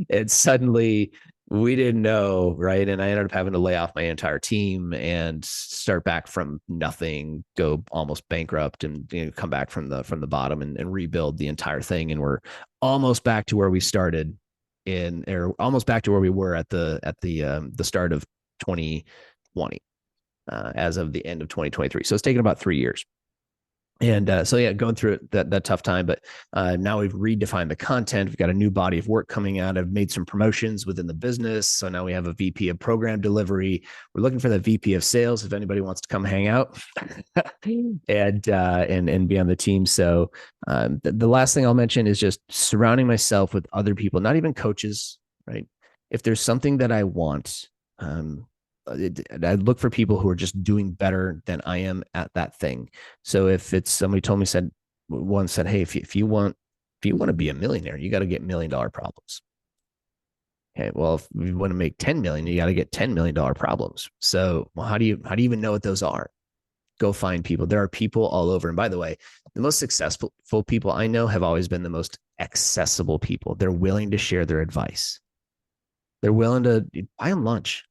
And suddenly we didn't know, right? And I ended up having to lay off my entire team and start back from nothing, go almost bankrupt, and come back from the bottom and rebuild the entire thing. And we're almost back to where we started or almost back to where we were at the start of 2020, as of the end of 2023. So it's taken about 3 years. And going through that tough time, but now we've redefined the content. We've got a new body of work coming out. I've made some promotions within the business. So now we have a VP of program delivery. We're looking for the VP of sales if anybody wants to come hang out and be on the team. So the last thing I'll mention is just surrounding myself with other people, not even coaches, right? If there's something that I want, I look for people who are just doing better than I am at that thing. So if it's somebody said, hey, if you want to be a millionaire, you got to get $1 million problems. Okay. Well, if you want to make 10 million, you got to get $10 million problems. So, well, how do you even know what those are? Go find people. There are people all over. And by the way, the most successful people I know have always been the most accessible people. They're willing to share their advice. They're willing to buy them lunch.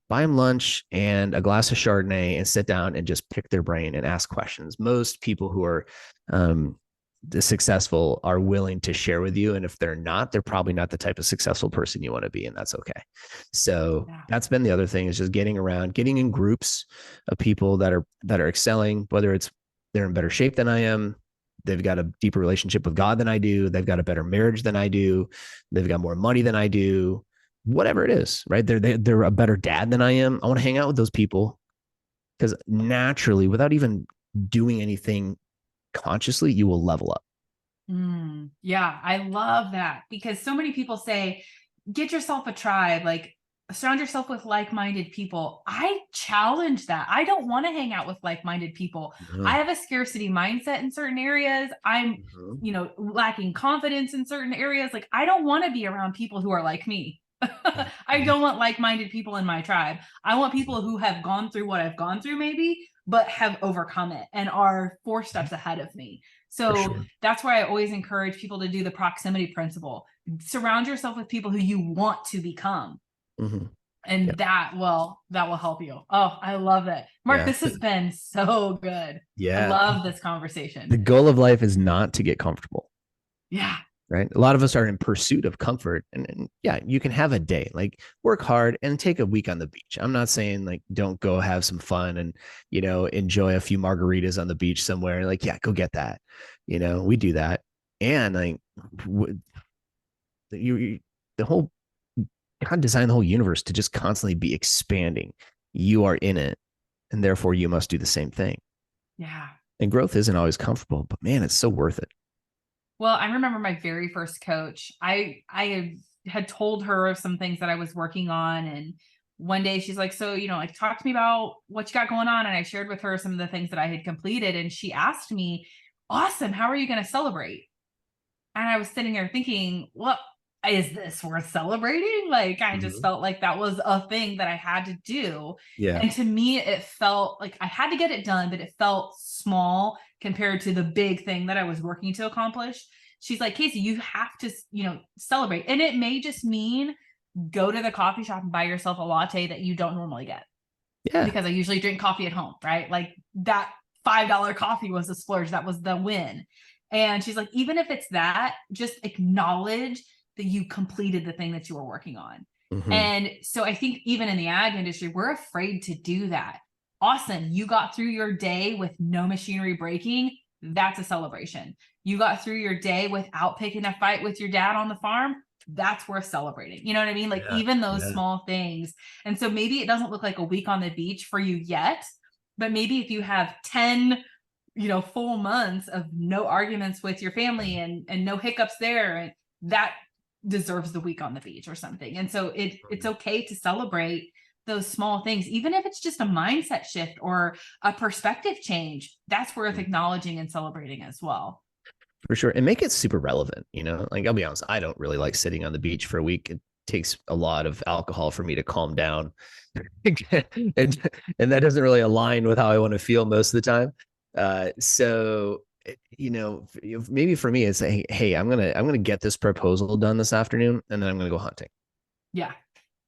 Buy them lunch and a glass of Chardonnay and sit down and just pick their brain and ask questions. Most people who are successful are willing to share with you. And if they're not, they're probably not the type of successful person you want to be. And that's okay. So that's been the other thing, is just getting in groups of people that are excelling, whether it's they're in better shape than I am, they've got a deeper relationship with God than I do, they've got a better marriage than I do, they've got more money than I do. Whatever it is, right? They're a better dad than I am. I want to hang out with those people, because naturally, without even doing anything consciously, you will level up. Yeah, I love that, because so many people say, get yourself a tribe, like surround yourself with like-minded people. I challenge that. I don't want to hang out with like-minded people. I have a scarcity mindset in certain areas. I'm, lacking confidence in certain areas. Like, I don't want to be around people who are like me. I don't want like-minded people in my tribe. I want people who have gone through what I've gone through, maybe, but have overcome it and are 4 steps ahead of me. So that's why I always encourage people to do the proximity principle. Surround yourself with people who you want to become. And that will help you. Oh, I love it. Mark, this has been so good. I love this conversation. The goal of life is not to get comfortable. Yeah. Right. A lot of us are in pursuit of comfort, and you can have a day, like work hard and take a week on the beach. I'm not saying like don't go have some fun and, enjoy a few margaritas on the beach somewhere. Like, go get that. We do that. And like God designed the whole universe to just constantly be expanding. You are in it, and therefore you must do the same thing. Yeah. And growth isn't always comfortable, but man, it's so worth it. Well, I remember my very first coach. I had told her some things that I was working on, and one day she's like, so, talk to me about what you got going on. And I shared with her some of the things that I had completed. And she asked me, awesome. How are you going to celebrate? And I was sitting there thinking, what is this worth celebrating? Like, I just felt like that was a thing that I had to do. Yeah. And to me, it felt like I had to get it done, but it felt small compared to the big thing that I was working to accomplish. She's like, Kacee, you have to, celebrate. And it may just mean go to the coffee shop and buy yourself a latte that you don't normally get. Yeah. Because I usually drink coffee at home, right? Like that $5 coffee was a splurge. That was the win. And she's like, even if it's that, just acknowledge that you completed the thing that you were working on. Mm-hmm. And so I think even in the ag industry, we're afraid to do that. Awesome. You got through your day with no machinery breaking. That's a celebration. You got through your day without picking a fight with your dad on the farm. That's worth celebrating. You know what I mean? Like even those small things. And so maybe it doesn't look like a week on the beach for you yet, but maybe if you have 10 full months of no arguments with your family and no hiccups there, and that deserves the week on the beach or something. And so it's okay to celebrate those small things, even if it's just a mindset shift or a perspective change. That's worth acknowledging and celebrating as well. For sure. And make it super relevant. Like I'll be honest, I don't really like sitting on the beach for a week. It takes a lot of alcohol for me to calm down. and that doesn't really align with how I want to feel most of the time. So maybe for me, it's hey, I'm gonna get this proposal done this afternoon, and then I'm gonna go hunting. Yeah,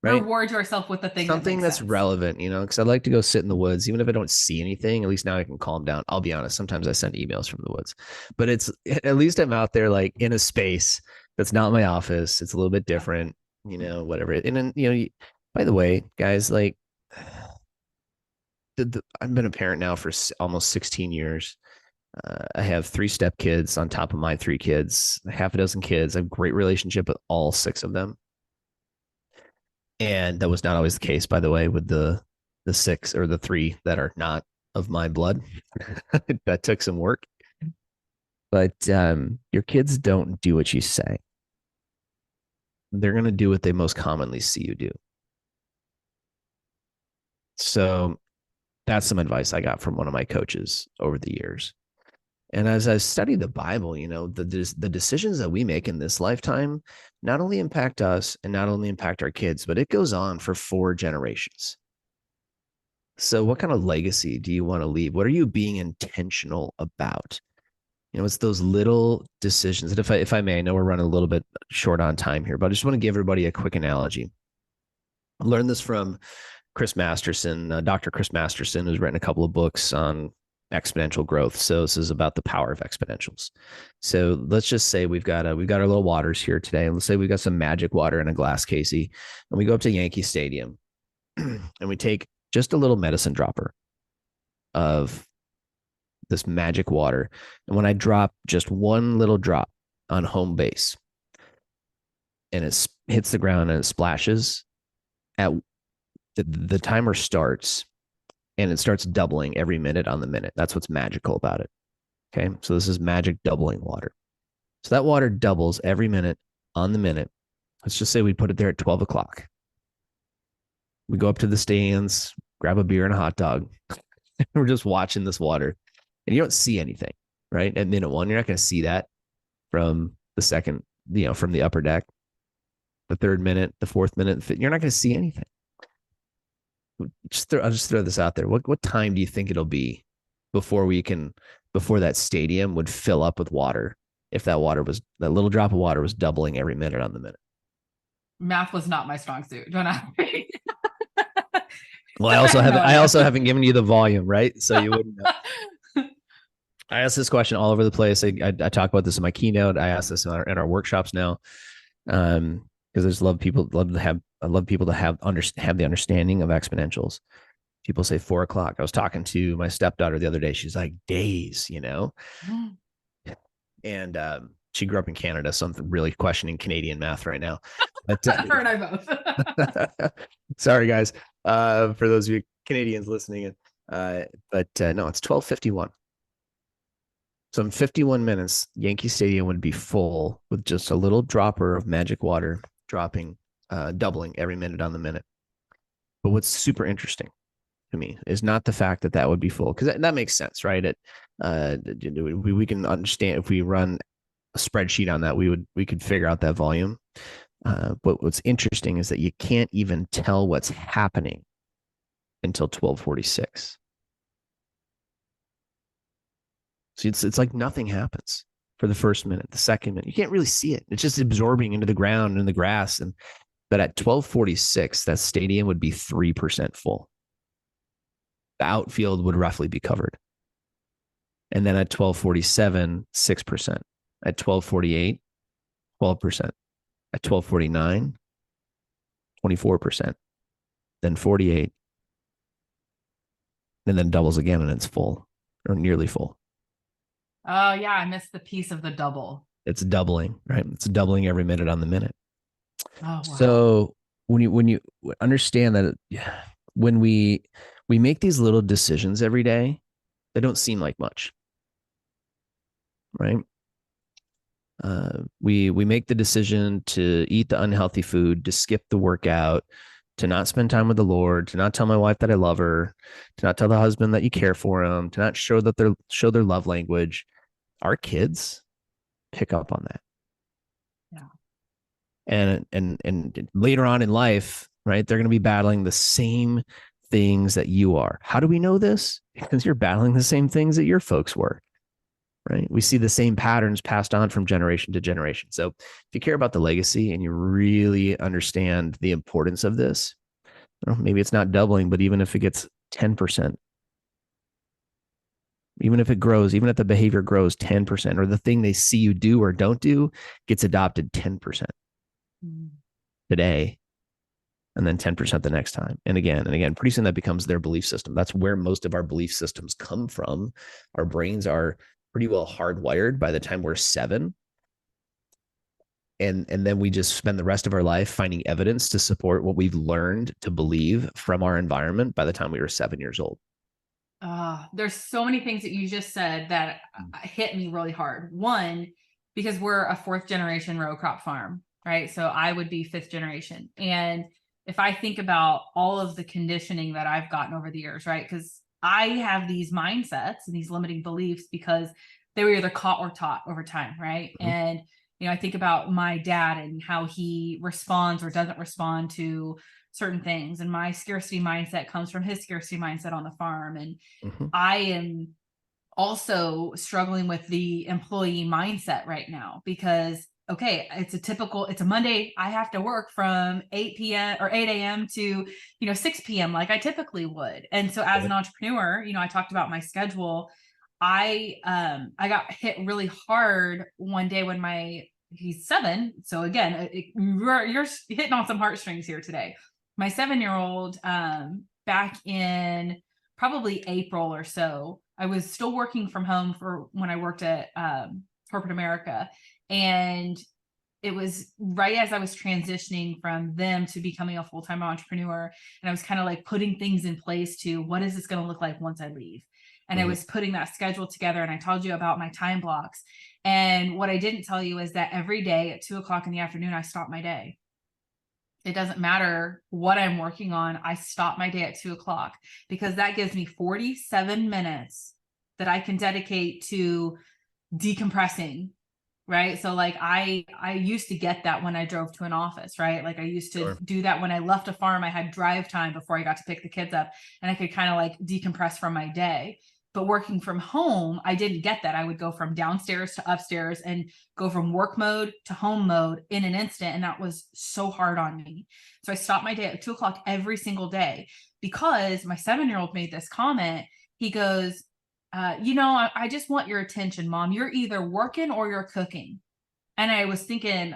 right. Reward yourself with the thing, something that's relevant, because I'd like to go sit in the woods, even if I don't see anything. At least now I can calm down. I'll be honest, sometimes I send emails from the woods, but it's at least I'm out there, like in a space that's not my office. It's a little bit different, whatever. And then by the way, guys, like I've been a parent now for almost 16 years. I have 3 stepkids on top of my 3 kids, half a dozen kids. I have a great relationship with all 6 of them. And that was not always the case, by the way, with the 6 or the 3 that are not of my blood. That took some work. But your kids don't do what you say. They're going to do what they most commonly see you do. So that's some advice I got from one of my coaches over the years. And as I studied the Bible, the decisions that we make in this lifetime not only impact us and not only impact our kids, but it goes on for 4 generations. So what kind of legacy do you want to leave? What are you being intentional about? It's those little decisions. And if I may, I know we're running a little bit short on time here, but I just want to give everybody a quick analogy. I learned this from Chris Masterson, Dr. Chris Masterson, who's written a couple of books on exponential growth. So this is about the power of exponentials. So let's just say we've got our little waters here today. Let's say we've got some magic water in a glass, Kacee, and we go up to Yankee Stadium and we take just a little medicine dropper of this magic water. And when I drop just one little drop on home base and it hits the ground and it splashes, at the timer starts and it starts doubling every minute on the minute. That's what's magical about it. Okay. So this is magic doubling water. So that water doubles every minute on the minute. Let's just say we put it there at 12 o'clock. We go up to the stands, grab a beer and a hot dog. We're just watching this water and you don't see anything, right? At minute 1, you're not going to see that from the second, from the upper deck, the 3rd minute, the 4th minute, you're not going to see anything. I'll just throw this out there. What time do you think it'll be before that stadium would fill up with water if that little drop of water was doubling every minute on the minute? Math was not my strong suit. Don't I? Well, I also haven't given you the volume, right? So you wouldn't know. I ask this question all over the place. I talk about this in my keynote. I ask this in our workshops now. Because I just love people to have the understanding of exponentials. People say 4 o'clock. I was talking to my stepdaughter the other day. She's like, days, and she grew up in Canada, so I'm really questioning Canadian math right now. But her and I both. Sorry, guys, for those of you Canadians listening in. But no, it's 12:51. So in 51 minutes, Yankee Stadium would be full with just a little dropper of magic water dropping, doubling every minute on the minute. But what's super interesting to me is not the fact that that would be full, because that makes sense, right? We can understand if we run a spreadsheet on that, we could figure out that volume. But what's interesting is that you can't even tell what's happening until 12:46. So it's like nothing happens for the first minute, the second minute. You can't really see it. It's just absorbing into the ground and the grass. But at 12:46, that stadium would be 3% full. The outfield would roughly be covered. And then at 12:47, 6%. At 12:48, 12%. At 12:49, 24%. Then 48. And then doubles again, and it's full or nearly full. Oh yeah, I missed the piece of the double. It's doubling, right? It's doubling every minute on the minute. Oh, wow. So when you understand that, when we make these little decisions every day, they don't seem like much, right? We make the decision to eat the unhealthy food, to skip the workout, to not spend time with the Lord, to not tell my wife that I love her, to not tell the husband that you care for him, to not show their love language. Our kids pick up on that. Yeah. And later on in life, right, they're going to be battling the same things that you are. How do we know this? Because you're battling the same things that your folks were, right? We see the same patterns passed on from generation to generation. So if you care about the legacy and you really understand the importance of this, maybe it's not doubling, but even if it gets 10%, even if it grows, even if the behavior grows 10%, or the thing they see you do or don't do gets adopted 10% today, and then 10% the next time, and again, pretty soon that becomes their belief system. That's where most of our belief systems come from. Our brains are pretty well hardwired by the time we're 7. And then we just spend the rest of our life finding evidence to support what we've learned to believe from our environment by the time we were 7 years old. There's so many things that you just said that hit me really hard. One, because we're a 4th generation row crop farm, right? So I would be 5th generation. And if I think about all of the conditioning that I've gotten over the years, right? Because I have these mindsets and these limiting beliefs because they were either caught or taught over time, right? Mm-hmm. And, I think about my dad and how he responds or doesn't respond to certain things. And my scarcity mindset comes from his scarcity mindset on the farm. And I am also struggling with the employee mindset right now because, okay, it's a Monday. I have to work from 8 p.m. or 8 a.m. to, 6 p.m. like I typically would. And so as an entrepreneur, I talked about my schedule. I got hit really hard one day when he's 7. So again, you're hitting on some heartstrings here today. My 7-year-old, back in probably April or so, I was still working from home for when I worked at corporate America. And it was right as I was transitioning from them to becoming a full-time entrepreneur. And I was kind of like putting things in place to what is this going to look like once I leave? And I was putting that schedule together, and I told you about my time blocks. And what I didn't tell you is that every day at 2:00 in the afternoon, I stop my day. It doesn't matter what I'm working on. I stop my day at 2:00 because that gives me 47 minutes that I can dedicate to decompressing. Right. So like I used to get that when I drove to an office, right? Like I used to do that when I left a farm. I had drive time before I got to pick the kids up, and I could kind of like decompress from my day. But working from home, I didn't get that. I would go from downstairs to upstairs and go from work mode to home mode in an instant. And that was so hard on me. So I stopped my day at 2:00 every single day because my 7-year-old made this comment. He goes, I just want your attention, Mom. You're either working or you're cooking. And I was thinking,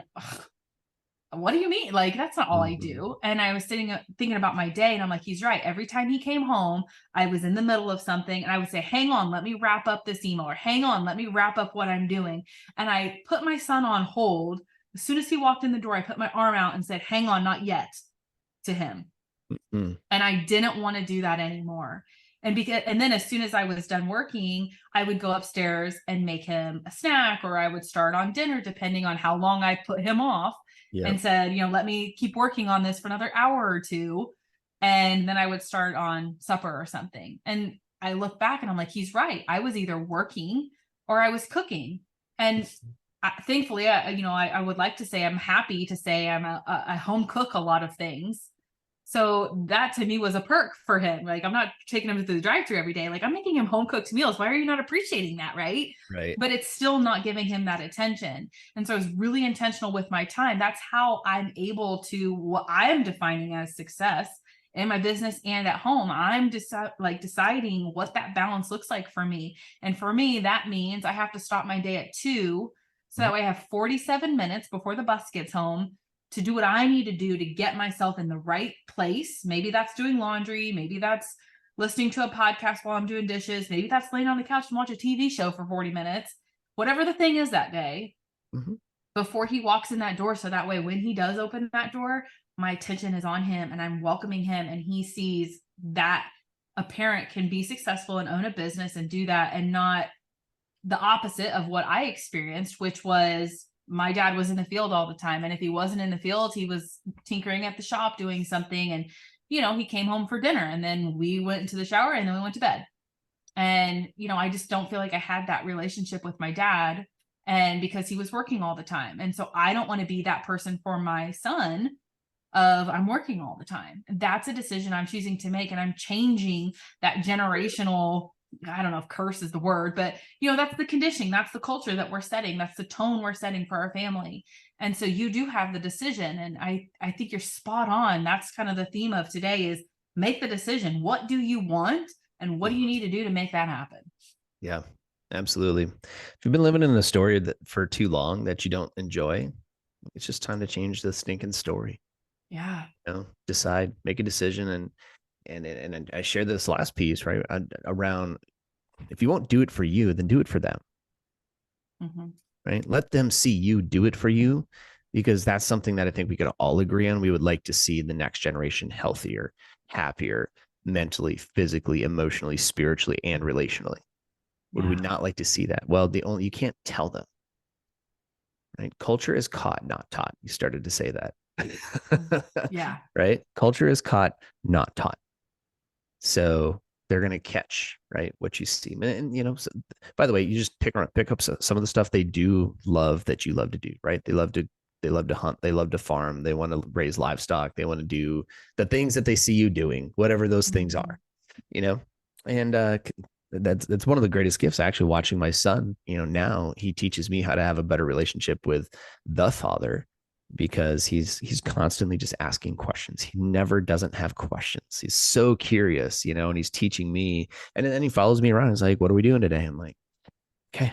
what do you mean? Like, that's not all I do. And I was thinking about my day, and I'm like, he's right. Every time he came home, I was in the middle of something, and I would say, hang on, let me wrap up this email, or hang on, let me wrap up what I'm doing. And I put my son on hold. As soon as he walked in the door, I put my arm out and said, hang on, not yet, to him. And I didn't want to do that anymore. And then as soon as I was done working, I would go upstairs and make him a snack, or I would start on dinner, depending on how long I put him off. And said, let me keep working on this for another hour or two. And then I would start on supper or something. And I look back and I'm like, he's right. I was either working or I was cooking. And thankfully, I would like to say I'm happy to say I'm a home cook a lot of things. So that to me was a perk for him. Like, I'm not taking him to the drive-thru every day. Like, I'm making him home cooked meals. Why are you not appreciating that? Right. Right. But it's still not giving him that attention. And so I was really intentional with my time. That's how I'm able to, what I'm defining as success in my business and at home. I'm deciding what that balance looks like for me. And for me, that means I have to stop my day at 2. So that way I have 47 minutes before the bus gets home to do what I need to do to get myself in the right place. Maybe that's doing laundry. Maybe that's listening to a podcast while I'm doing dishes. Maybe that's laying on the couch and watch a TV show for 40 minutes, whatever the thing is that day, before he walks in that door. So that way, when he does open that door, my attention is on him and I'm welcoming him, and he sees that a parent can be successful and own a business and do that, and not the opposite of what I experienced, which was my dad was in the field all the time. And if he wasn't in the field, he was tinkering at the shop doing something. And, he came home for dinner and then we went into the shower and then we went to bed. And, I just don't feel like I had that relationship with my dad, and because he was working all the time. And so I don't want to be that person for my son of I'm working all the time. That's a decision I'm choosing to make. And I'm changing that generational, I don't know if curse is the word, but that's the conditioning. That's the culture that we're setting. That's the tone we're setting for our family. And so you do have the decision. And I think you're spot on. That's kind of the theme of today is make the decision. What do you want? And what do you need to do to make that happen? Yeah, absolutely. If you've been living in a story that for too long that you don't enjoy, it's just time to change the stinking story. Yeah. Decide, make a decision. And I shared this last piece, right? Around, if you won't do it for you, then do it for them. Right? Let them see you do it for you, because that's something that I think we could all agree on. We would like to see the next generation healthier, happier, mentally, physically, emotionally, spiritually, and relationally. Would we not like to see that? Well, you can't tell them, right? Culture is caught, not taught. You started to say that. Yeah. Right. Culture is caught, not taught. So they're going to catch, right, what you see. And so, by the way, you just pick up some of the stuff they do love that you love to do, right? They love to hunt. They love to farm. They want to raise livestock. They want to do the things that they see you doing, whatever those things are, and that's one of the greatest gifts. Actually, watching my son, now he teaches me how to have a better relationship with the Father, because he's constantly just asking questions. He never doesn't have questions. He's so curious, and he's teaching me. And then he follows me around. He's like, "What are we doing today?" I'm like, "Okay."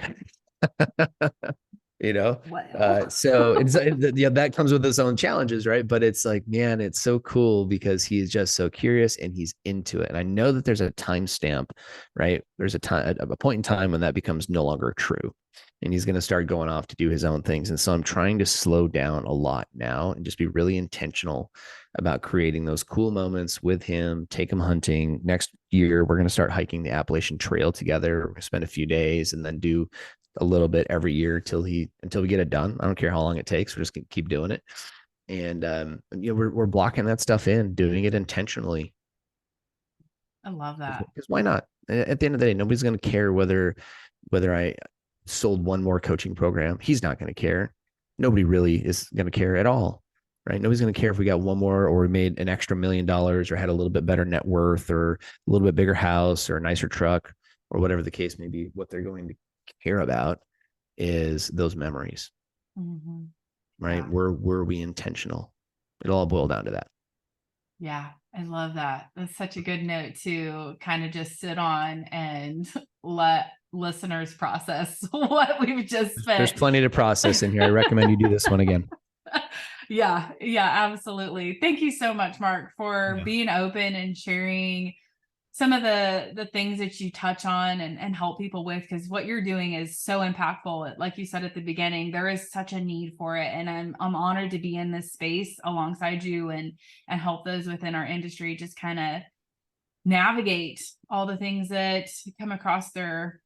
Wow. So it's that comes with its own challenges, right? But it's like, man, it's so cool because he's just so curious and he's into it. And I know that there's a timestamp, right? There's a point in time when that becomes no longer true, and he's going to start going off to do his own things. And so I'm trying to slow down a lot now and just be really intentional about creating those cool moments with him, take him hunting. Next year, we're going to start hiking the Appalachian Trail together. We're going to spend a few days and then do a little bit every year until we get it done. I don't care how long it takes. We're just going to keep doing it. And, we're blocking that stuff in, doing it intentionally. I love that. Because why not? At the end of the day, nobody's going to care whether I sold one more coaching program. He's not going to care. Nobody really is going to care at all, right? Nobody's going to care if we got one more, or we made an extra $1 million, or had a little bit better net worth, or a little bit bigger house, or a nicer truck, or whatever the case may be. What they're going to care about is those memories, right? Yeah. Were we intentional? It'll all boil down to that. Yeah, I love that. That's such a good note to kind of just sit on and let listeners process what we've just spent. There's plenty to process in here. I recommend you do this one again. Yeah, absolutely. Thank you so much, Mark, for being open and sharing some of the things that you touch on and help people with, because what you're doing is so impactful. Like you said at the beginning, there is such a need for it. And I'm honored to be in this space alongside you and help those within our industry just kind of navigate all the things that come across their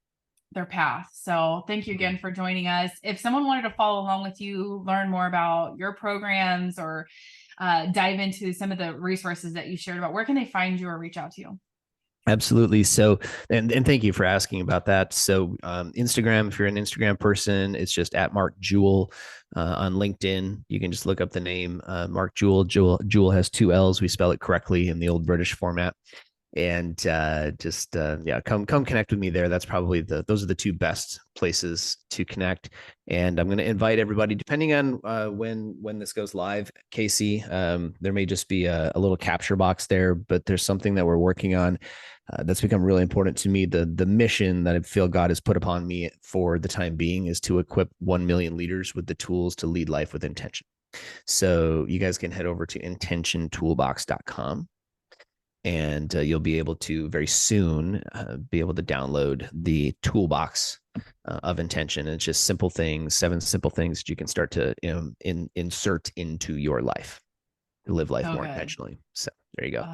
path. So thank you again for joining us. If someone wanted to follow along with you, learn more about your programs, or dive into some of the resources that you shared about, where can they find you or reach out to you? Absolutely. So, and thank you for asking about that. So, Instagram, if you're an Instagram person, it's just at Mark Jewell. On LinkedIn, you can just look up the name Mark Jewell. Jewell has 2 L's. We spell it correctly in the old British format. And come connect with me there. That's probably those are the 2 best places to connect. And I'm going to invite everybody, depending on when this goes live, Kacee, there may just be a little capture box there, but there's something that we're working on that's become really important to me. The mission that I feel God has put upon me for the time being is to equip 1 million leaders with the tools to lead life with intention. So you guys can head over to intentiontoolbox.com. And you'll be able to very soon be able to download the toolbox of intention. And it's just simple things, 7 simple things that you can start to insert into your life to live life more intentionally. So there you go.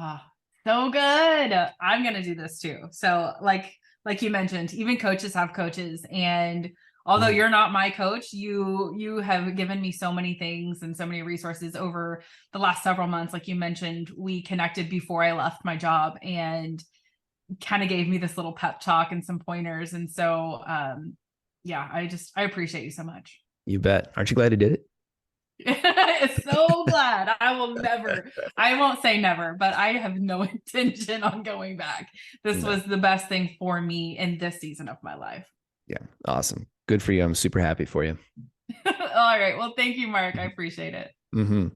So good. I'm going to do this too. So like you mentioned, even coaches have coaches, and although you're not my coach, you have given me so many things and so many resources over the last several months. Like you mentioned, we connected before I left my job and kind of gave me this little pep talk and some pointers. And so, I appreciate you so much. You bet. Aren't you glad I did it? So glad. I won't say never, but I have no intention on going back. This was the best thing for me in this season of my life. Yeah. Awesome. Good for you. I'm super happy for you. All right. Well, thank you, Mark. I appreciate it. Mm-hmm.